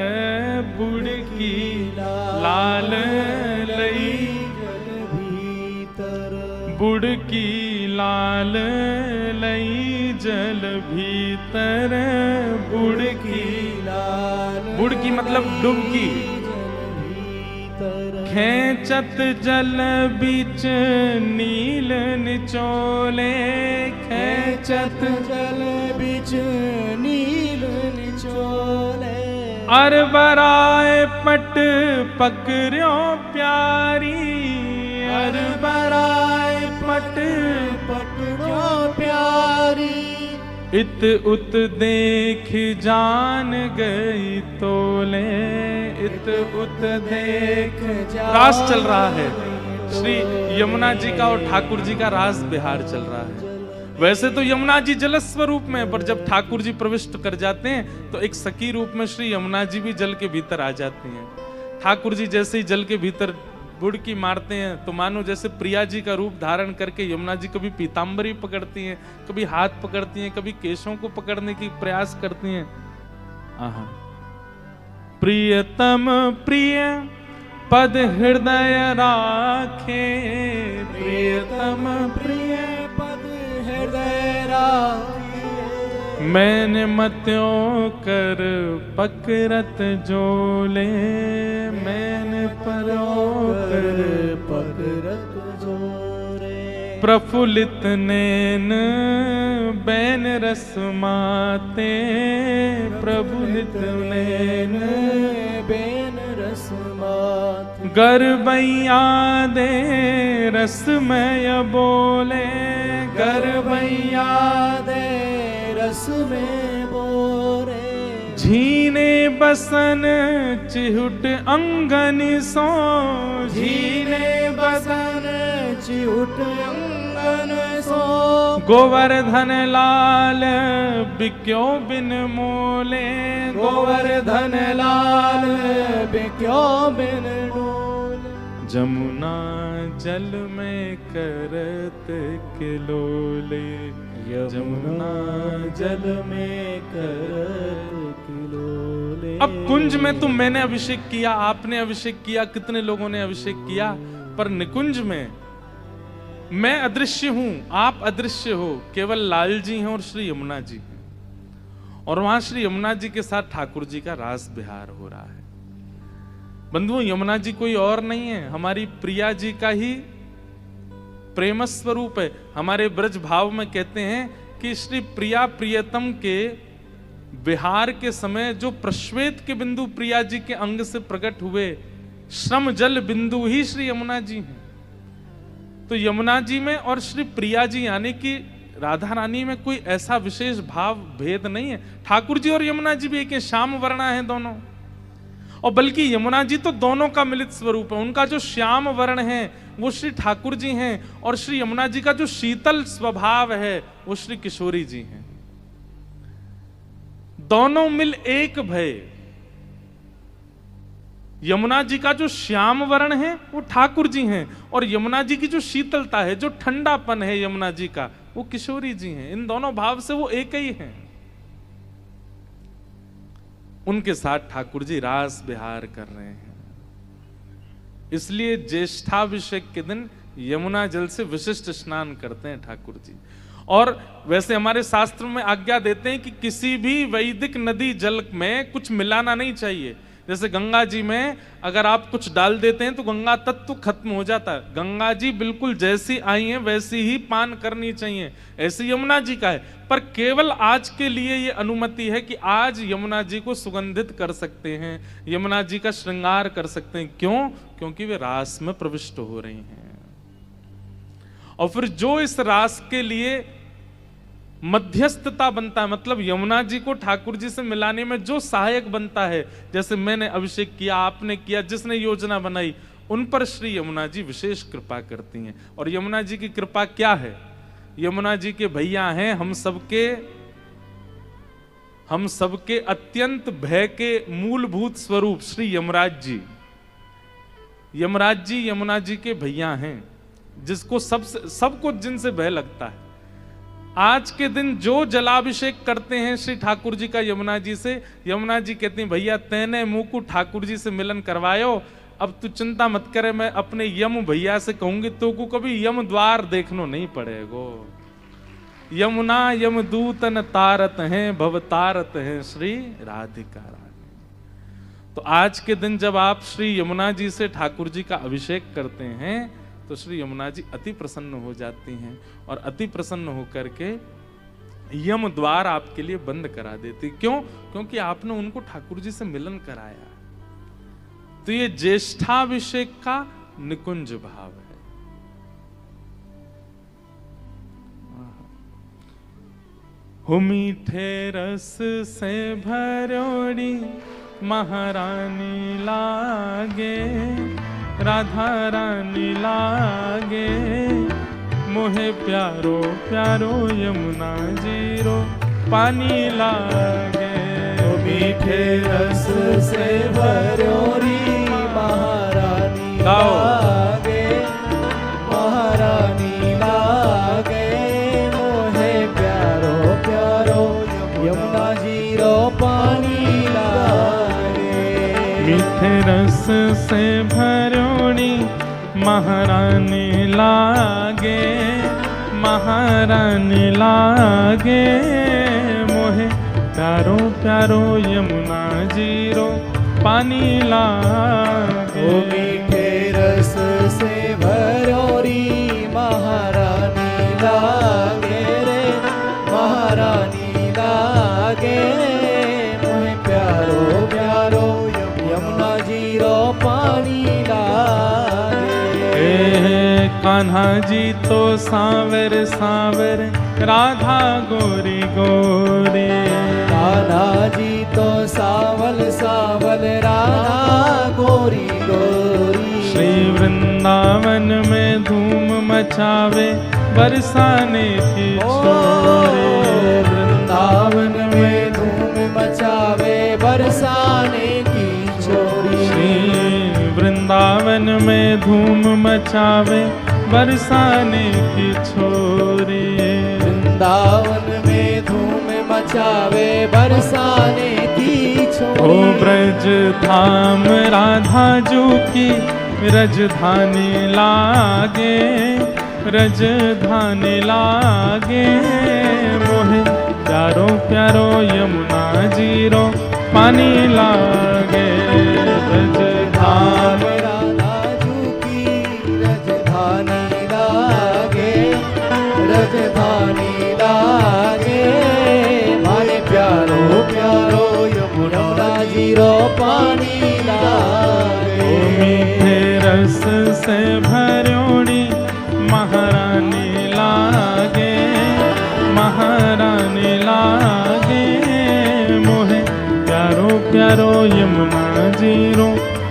बुड़की लाल लई जल भीतर। बुड़की लाल लई जल भीतर, बुड़की लाल, बुड़की मतलब डुबकी। खेचत जल बीच नील निचोले, खेचत जल बीच नील निचोले। अरबराए पट पकड़ो प्यारी, अरबराए पट पकड़ो प्यारी। इत उत देख जान गई तोले, इत उत देख जान। रास चल रहा है श्री यमुना जी का और ठाकुर जी का रास बिहार चल रहा है। वैसे तो यमुना जी जल स्वरूप में, पर जब ठाकुर जी प्रविष्ट कर जाते हैं तो एक सखी रूप में श्री यमुना जी भी जल के भीतर आ जाती हैं। ठाकुर जी जैसे ही जल के भीतर बुड़की मारते हैं तो मानो जैसे प्रिया जी का रूप धारण करके यमुना जी कभी पीताम्बरी पकड़ती हैं, कभी हाथ पकड़ती हैं, कभी केशों को पकड़ने की प्रयास करती हैं। आहा। प्रियतम प्रिय पद हृदय राखे, प्रियतम प्रिय पद हृदय राखे। मैंने मत्यों कर पकड़त जोले, मैंने परों कर पकड़त जोरे। प्रफुल्लित नैन बैन रस माते, प्रफुल्लित नैन बेन रस मात, गरबैया दे रसमय बोले, गरबैया दे रस में बोरे, झीने बसन चिहुट अंगन सो, झीने बसन चिहुट अंगन सो, गोवर्धन लाल बिक्यो बिन मोले, गोवर्धन लाल बिक्यो बिन डोले, जमुना जल में करत किलोले, यमुना जल में करत किलोले। अब कुंज में तो मैंने अभिषेक किया, आपने अभिषेक किया, कितने लोगों ने अभिषेक किया, पर निकुंज में मैं अदृश्य हूं, आप अदृश्य हो, केवल लाल जी हैं और श्री यमुना जी हैं, और वहां श्री यमुना जी के साथ ठाकुर जी का रास विहार हो रहा है। बंधुओं, यमुना जी कोई और नहीं है, हमारी प्रिया जी का ही प्रेम स्वरूप है। हमारे ब्रज भाव में कहते हैं कि श्री प्रिया प्रियतम के विहार के समय जो प्रश्वेत के बिंदु प्रिया जी के अंग से प्रकट हुए, श्रम जल बिंदु ही श्री यमुना जी हैं। तो यमुना जी में और श्री प्रिया जी यानी कि राधा रानी में कोई ऐसा विशेष भाव भेद नहीं है। ठाकुर जी और यमुना जी भी एक है, श्याम वर्णा है दोनों, और बल्कि यमुना जी तो दोनों का मिलित स्वरूप है। उनका जो श्याम वर्ण है वो श्री ठाकुर जी हैं, और श्री यमुना जी का जो शीतल स्वभाव है वो श्री किशोरी जी हैं। दोनों मिल एक भय। यमुना जी का जो श्याम वर्ण है वो ठाकुर जी हैं, और यमुना जी की जो शीतलता है, जो ठंडापन है यमुना जी का, वो किशोरी जी हैं। इन दोनों भाव से वो एक ही हैं। उनके साथ ठाकुर जी रास विहार कर रहे हैं। इसलिए ज्येष्ठाभिषेक के दिन यमुना जल से विशिष्ट स्नान करते हैं ठाकुर जी। और वैसे हमारे शास्त्र में आज्ञा देते हैं कि किसी भी वैदिक नदी जल में कुछ मिलाना नहीं चाहिए। जैसे गंगा जी में अगर आप कुछ डाल देते हैं तो गंगा तत्व खत्म हो जाता है। गंगा जी बिल्कुल जैसी आई हैं वैसी ही पान करनी चाहिए, ऐसी यमुना जी का है। पर केवल आज के लिए ये अनुमति है कि आज यमुना जी को सुगंधित कर सकते हैं, यमुना जी का श्रृंगार कर सकते हैं। क्यों? क्योंकि वे रास में प्रविष्ट हो रही हैं। और फिर जो इस रास के लिए मध्यस्थता बनता है, मतलब यमुना जी को ठाकुर जी से मिलाने में जो सहायक बनता है, जैसे मैंने अभिषेक किया, आपने किया, जिसने योजना बनाई, उन पर श्री यमुना जी विशेष कृपा करती हैं। और यमुना जी की कृपा क्या है? यमुना जी के भैया हैं हम सबके अत्यंत भय के मूलभूत स्वरूप श्री यमराज जी। यमराज जी यमुना जी के भैया हैं, जिसको सबको जिनसे भय लगता है। आज के दिन जो जलाभिषेक करते हैं श्री ठाकुर जी का यमुना जी से, यमुना जी कहती हैं भैया तेने मुंह को ठाकुर जी से मिलन करवायो, अब तू चिंता मत करे, मैं अपने यम भैया से कहूंगी तो को कभी यम द्वार देखनो नहीं पड़ेगो। यमुना यम दूतन तारत हैं भव तारत हैं श्री राधिका रानी। तो आज के दिन जब आप श्री यमुना जी से ठाकुर जी का अभिषेक करते हैं तो श्री यमुना जी अति प्रसन्न हो जाती हैं, और अति प्रसन्न होकर के यम द्वार आपके लिए बंद करा देती। क्यों? क्योंकि आपने उनको ठाकुर जी से मिलन कराया। तो ये ज्येष्ठाभिषेक का निकुंज भाव है। हो मीठे रस से भरोड़ी महारानी लागे, राधा रानी लागे, मोहे प्यारो प्यारो यमुना जीरो पानी लागे। तो मीठे रस से भरोरी महारानी लागे, महारानी लागे, मोहे प्यारो प्यारो यमुना जीरो पानी लागे। मीठे रस से भरोड़ी महारानी लागे, महारानी लागे, मोहे प्यारो प्यारो यमुना जीरो पानी लागे। ओ मीठे रस से भरोरी महारानी कान्हा जी तो सांवर सांवर, राधा गोरी गोरी। कान्हा जी तो सावल सावल, राधा गोरी गोरी। श्री वृंदावन में धूम मचावे, बरसाने की छोरी। वृंदावन में धूम मचावे, बरसाने की छोरी। श्री वृंदावन में धूम मचावे, बरसाने की छोरी। वृंदावन में धूम मचावे, बरसाने की छोरी। ओ ब्रज धाम राधा जू की, रजधानी लागे, रजधानी लागे। मोहे प्यारो प्यारो यमुना जीरो, पानी लागे। ब्रज धाम राधा जू की, रजधानी लागे, रजधानी लागे। माने प्यारो प्यारो यमुना जीरो, पानी लागे। मीठे रस से भरोड़ी, महारानी लागे, महारानी लागे। मोहे प्यारो प्यारो यमुना जीरो,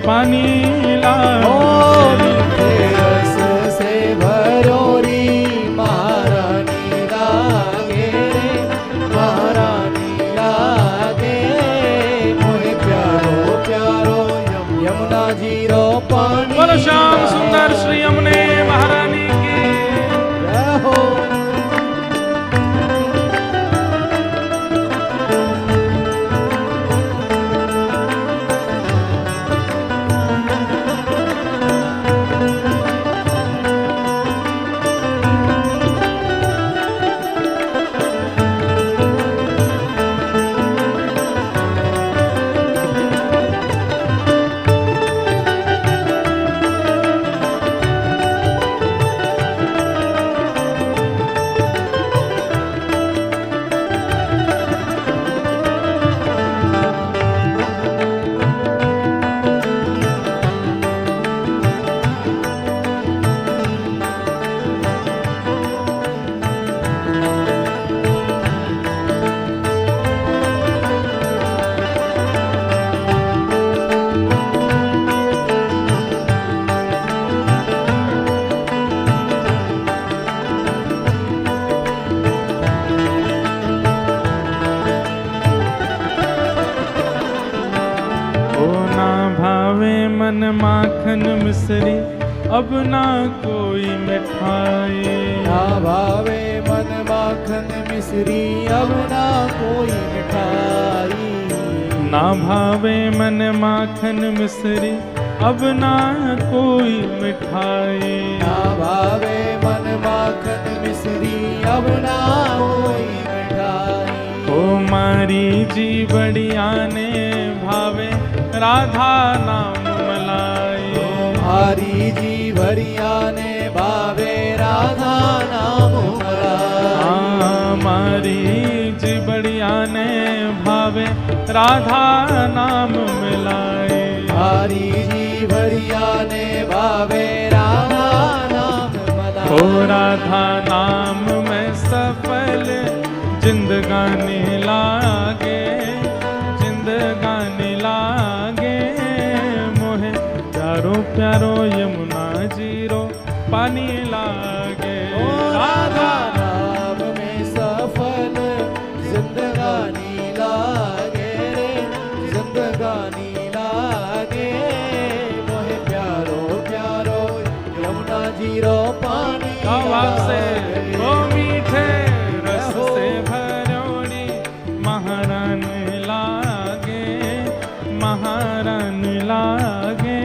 पानी लागे। रस से भरोरी, महारानी लागे, महारानी लागे। मोहे प्यारो प्यारो यमुना जीरो, पानी। बोलो श्याम सुंदर श्री यमुने महारानी की जय हो। मन माखन मिश्री, अब ना कोई मिठाई। ना भावे मन माखन मिश्री, अब ना कोई मिठाई। ना भावे मन माखन मिश्री, अब ना कोई मिठाई। ना भावे मन माखन मिश्री, अब ना कोई मिठाई। ओ मारी जी बढ़िया ने भावे, राधा नाम मलाई। हरी जी भरिया ने भावे, राधा नाम मलाई। मारी जी बढ़िया ने भावे, राधा नाम मिलाई। हरी जी भरिया ने भावे, राधा नाम मलाई। ओ राधा नाम में सफल जिंदगानी लागे, जिंदगानी लागे। मोहे प्यारो प्यारो यमुना जीरो, पानी लागे। ओ राधा नाम में सफल जिंदगानी लागे रे, जिंदगानी लागे। मोहे प्यारो प्यारो यमुना जीरो, पानी से ओ मीठे रस से भरोड़ी, महारानी लागे, महारानी लागे।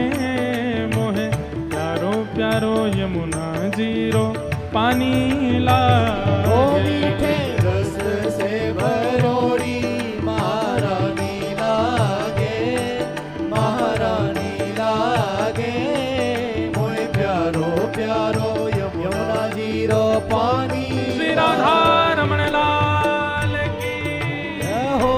मोहे प्यारो प्यारो यमुना जीरो, पानी लागे। ओ मीठे रस से भरोड़ी, महारानी लागे, महारानी लागे। मोहे प्यारो प्यारो यमुना जीरो, पानी। श्री राधा रमण लाल की जय हो।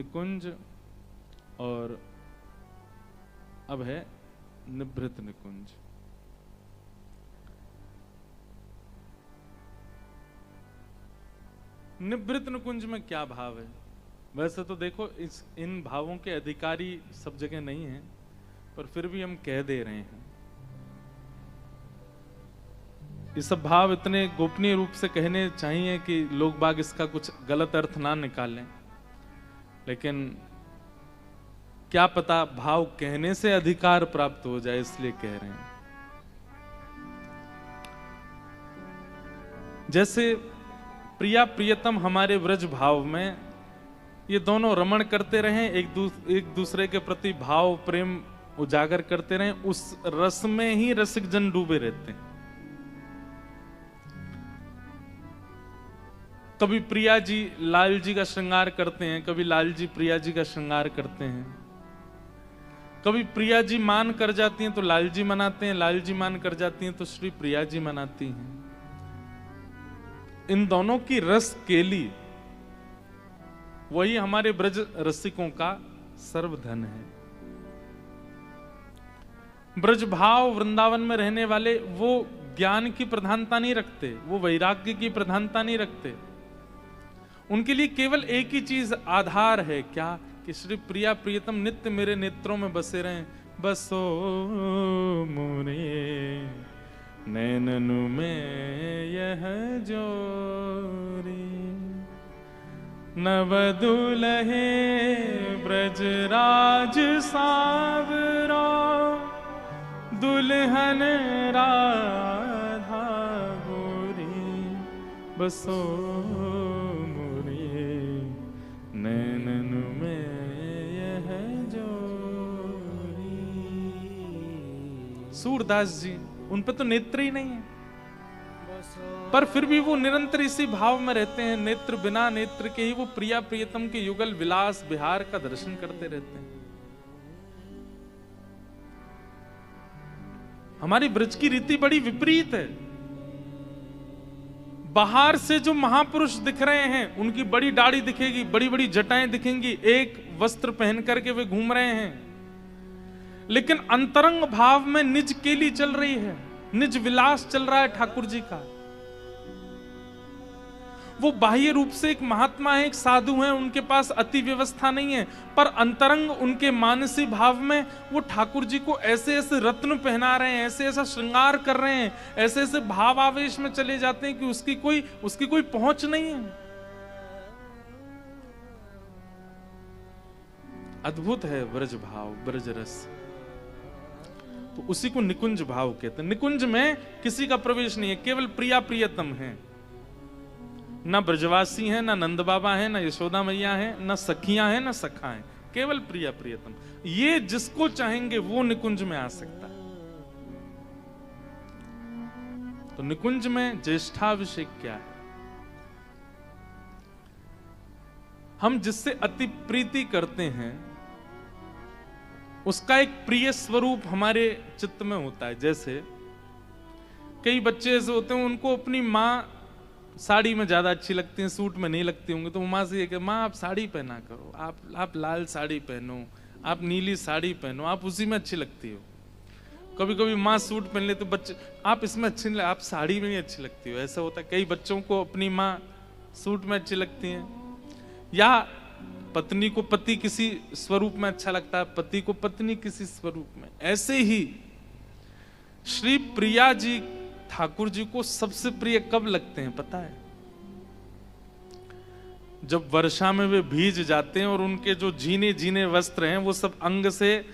निकुंज और अब है निभृत निकुंज। निभृत निकुंज में क्या भाव है? वैसे तो देखो इन भावों के अधिकारी सब जगह नहीं है, पर फिर भी हम कह दे रहे हैं। ये सब भाव इतने गोपनीय रूप से कहने चाहिए कि लोग बाग इसका कुछ गलत अर्थ ना निकालें, लेकिन क्या पता भाव कहने से अधिकार प्राप्त हो जाए, इसलिए कह रहे हैं। जैसे प्रिया प्रियतम हमारे व्रज भाव में ये दोनों रमण करते रहें, एक दूसरे के प्रति भाव प्रेम उजागर करते रहें, उस रस में ही रसिक जन डूबे रहते हैं। कभी प्रिया जी लाल जी का श्रृंगार करते हैं, कभी लाल जी प्रिया जी का श्रृंगार करते हैं, कभी प्रिया जी मान कर जाती हैं तो लाल जी मनाते हैं, लाल जी मान कर जाती हैं तो श्री प्रिया जी मनाती हैं। इन दोनों की रस केली वही हमारे ब्रज रसिकों का सर्वधन है। ब्रज भाव वृंदावन में रहने वाले वो ज्ञान की प्रधानता नहीं रखते, वो वैराग्य की प्रधानता नहीं रखते। उनके लिए केवल एक ही चीज आधार है, क्या? कि श्री प्रिया प्रियतम नित्य मेरे नेत्रों में बसे रहें। बसो मोरे नैननु में यह जोरी, नव दुलहे ब्रजराज सावरो, दुल्हन राधा गोरी। बसो मोरे नैननु में यह जोरी। सूरदास जी, उन पे तो नेत्र ही नहीं है, पर फिर भी वो निरंतर इसी भाव में रहते हैं। नेत्र बिना नेत्र के ही वो प्रिया प्रियतम के युगल विलास विहार का दर्शन करते रहते हैं। हमारी ब्रज की रीति बड़ी विपरीत है। बाहर से जो महापुरुष दिख रहे हैं उनकी बड़ी दाढ़ी दिखेगी, बड़ी बड़ी जटाएं दिखेंगी, एक वस्त्र पहन करके वे घूम रहे हैं, लेकिन अंतरंग भाव में निज केली चल रही है, निज विलास चल रहा है ठाकुर जी का। वो बाह्य रूप से एक महात्मा है, एक साधु है, उनके पास अति व्यवस्था नहीं है, पर अंतरंग उनके मानसी भाव में वो ठाकुर जी को ऐसे ऐसे रत्न पहना रहे हैं, ऐसे ऐसा श्रृंगार कर रहे हैं, ऐसे ऐसे भाव आवेश में चले जाते हैं कि उसकी कोई पहुंच नहीं है। अद्भुत है ब्रज भाव, ब्रज रस। तो उसी को निकुंज भाव कहते हैं। निकुंज में किसी का प्रवेश नहीं है, केवल प्रिया प्रियतम है। ना ब्रजवासी हैं, ना नंद बाबा हैं, ना यशोदा मैया हैं, ना सखियां हैं, ना सखा हैं, केवल प्रिया प्रियतम। ये जिसको चाहेंगे वो निकुंज में आ सकता है। तो निकुंज में ज्येष्ठाभिषेक क्या है? हम जिससे अति प्रीति करते हैं उसका एक प्रिय स्वरूप हमारे चित्त में होता है। जैसे कई बच्चे ऐसे होते हैं, उनको अपनी माँ साड़ी में ज्यादा अच्छी लगती है, सूट में नहीं लगती होंगी, तो माँ से ये कि माँ आप साड़ी पहना करो, आप लाल साड़ी पहनो, आप नीली साड़ी पहनो, आप उसी में अच्छी लगती हो। कभी कभी माँ सूट पहन ले तो बच्चे आप इसमें अच्छी नहीं, आप साड़ी में नहीं अच्छी लगती हो। ऐसा होता है, कई बच्चों को अपनी माँ सूट में अच्छी लगती है, या पत्नी को पति किसी स्वरूप में अच्छा लगता है, पति को पत्नी किसी स्वरूप में। ऐसे ही श्री प्रिया जी ठाकुर जी को सबसे प्रिय कब लगते हैं पता है? जब वर्षा में वे भीज जाते हैं और उनके जो जीने जीने वस्त्र हैं वो सब अंग से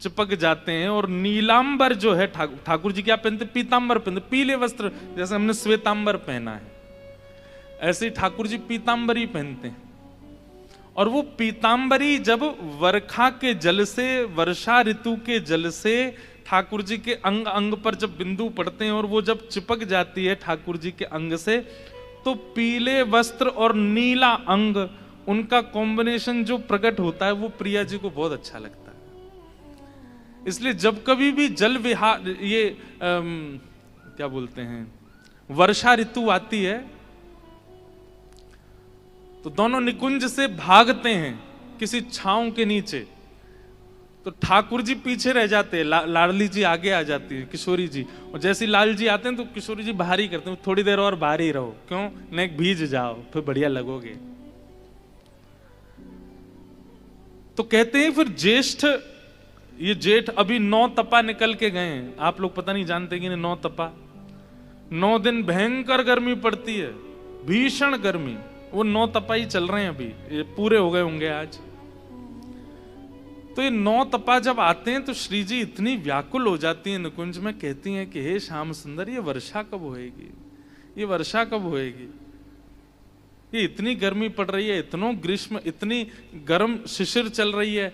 चिपक जाते हैं, और नीलांबर जो है ठाकुर जी क्या पहनते? पीतांबर पहनते, पीले वस्त्र। जैसे हमने श्वेतांबर पहना है, ऐसे ही ठाकुर जी पीतांबरी पहनते हैं। और वो पीतांबरी जब वर्षा के जल से, वर्षा ऋतु के जल से ठाकुर जी के अंग अंग पर जब बिंदु पड़ते हैं और वो जब चिपक जाती है ठाकुर जी के अंग से, तो पीले वस्त्र और नीला अंग, उनका कॉम्बिनेशन जो प्रकट होता है वो प्रिया जी को बहुत अच्छा लगता है। इसलिए जब कभी भी जल विहार, ये क्या बोलते हैं, वर्षा ऋतु आती है, तो दोनों निकुंज से भागते हैं किसी छांव के नीचे। तो ठाकुर जी पीछे रह जाते हैं, लाडली जी आगे आ जाती है, किशोरी जी। और जैसे ही लाल जी आते हैं तो किशोरी जी बाहर ही करते हैं, थोड़ी देर और बाहर ही रहो, क्यों नहीं भीज जाओ, फिर बढ़िया लगोगे। तो कहते हैं फिर ज्येष्ठ, ये जेठ अभी 9 तपा निकल के गए हैं। आप लोग पता नहीं जानते कि 9 तपा, 9 दिन भयंकर गर्मी पड़ती है, भीषण गर्मी। वो 9 तपा ही चल रहे हैं अभी, ये पूरे हो गए होंगे आज। तो ये 9 तपा जब आते हैं तो श्री जी इतनी व्याकुल हो जाती हैं निकुंज में, कहती हैं कि हे श्याम सुंदर, ये वर्षा कब होएगी, ये वर्षा कब होएगी, ये इतनी गर्मी पड़ रही है, इतनो ग्रीष्म, इतनी गर्म शिशिर चल रही है,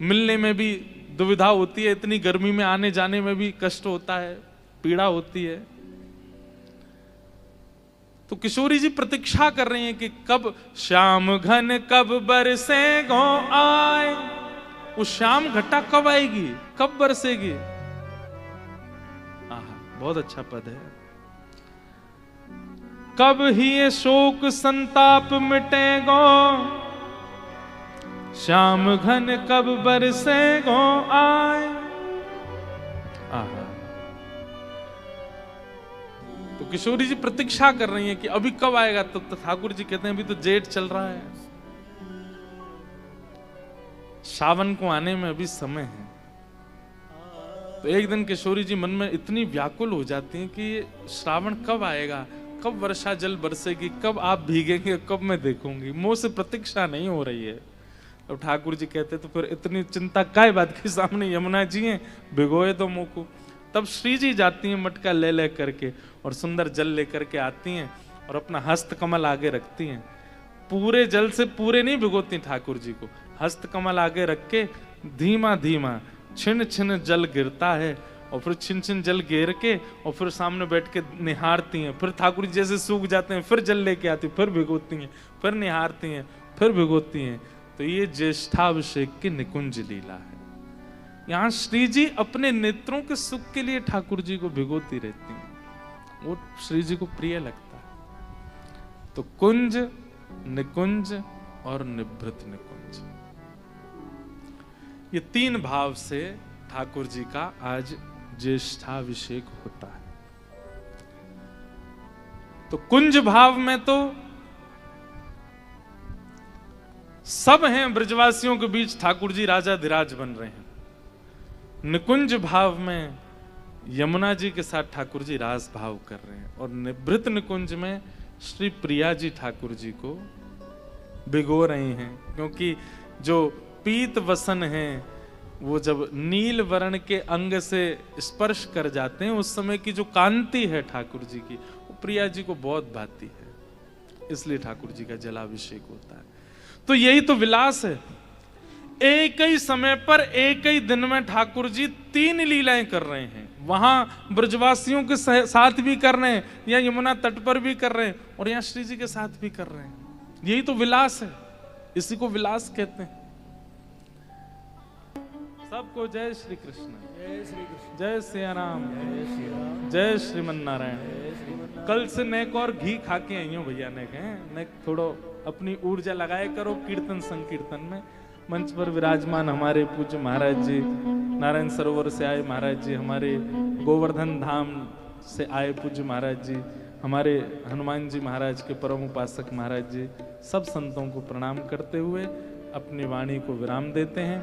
मिलने में भी दुविधा होती है, इतनी गर्मी में आने जाने में भी कष्ट होता है, पीड़ा होती है। तो किशोरी जी प्रतीक्षा कर रही हैं कि कब श्याम घन कब बरसे गो आए, वो श्याम घटा कब आएगी, कब बरसेगी। आहा, बहुत अच्छा पद है। कब ही ये शोक संताप मिटेगो, श्याम घन कब बरसे गो आए। आहा, तो किशोरी जी प्रतीक्षा कर रही हैं कि अभी कब आएगा। तो ठाकुर जी कहते हैं अभी तो जेठ चल रहा है, सावन को आने में अभी समय है। तो एक दिन किशोरी जी मन में इतनी व्याकुल हो जाती हैं कि श्रावण कब आएगा, कब वर्षा जल बरसेगी, कब आप भीगेंगे, कब मैं देखूंगी, मुंह से प्रतीक्षा नहीं हो रही है। तो ठाकुर जी कहते तो फिर इतनी चिंता काय बात की, सामने यमुना जी हैं, भिगोए तो मुंह को। तब श्री जी जाती हैं मटका ले ले करके और सुंदर जल लेकर के आती हैं और अपना हस्त कमल आगे रखती हैं। पूरे जल से पूरे नहीं भिगोती ठाकुर जी को, हस्त कमल आगे रख के धीमा धीमा छिन छिन जल गिरता है और फिर छिन छिन जल गिर के और फिर सामने बैठ के निहारती हैं। फिर ठाकुर जी जैसे सूख जाते हैं फिर जल लेके आती, फिर भिगोती हैं, फिर निहारती हैं, फिर भिगोती हैं। तो ये ज्येष्ठाभिषेक की निकुंज लीला है। यहाँ श्री जी अपने नेत्रों के सुख के लिए ठाकुर जी को भिगोती रहती हैं, वो श्री जी को प्रिय लगता है। तो कुंज, निकुंज और निभृत निकुंज, ये 3 भाव से ठाकुर जी का आज ज्येष्ठाभिषेक होता है। तो कुंज भाव में तो सब हैं, ब्रजवासियों के बीच ठाकुर जी राजाधिराज बन रहे हैं। निकुंज भाव में यमुना जी के साथ ठाकुर जी रास भाव कर रहे हैं और निभृत निकुंज में श्री प्रिया जी ठाकुर जी को भिगो रही हैं, क्योंकि जो पीत वसन हैं वो जब नील वर्ण के अंग से स्पर्श कर जाते हैं, उस समय की जो कांति है ठाकुर जी की, वो प्रिया जी को बहुत भाती है, इसलिए ठाकुर जी का जलाभिषेक होता है। तो यही तो विलास है, एक ही समय पर एक ही दिन में ठाकुर जी 3 लीलाएं कर रहे हैं। वहां ब्रजवासियों के साथ भी कर रहे हैं, या यमुना तट पर भी कर रहे हैं, और यहाँ श्री जी के साथ भी कर रहे हैं। यही तो विलास है, इसी को विलास कहते हैं। सबको जय श्री कृष्ण, जय श्री कृष्ण, जय सिया राम, जय श्री राम, जय श्रीमन नारायण। जय श्रीमन। कल से नेक और घी खा के आई हूँ भैया, नेक थोड़ो अपनी ऊर्जा लगाए करो कीर्तन संकीर्तन में। मंच पर विराजमान हमारे पूज्य महाराज जी, नारायण सरोवर से आए महाराज जी, हमारे गोवर्धन धाम से आए पूज्य महाराज जी, हमारे हनुमान जी महाराज के परम उपासक महाराज जी, सब संतों को प्रणाम करते हुए अपनी वाणी को विराम देते हैं।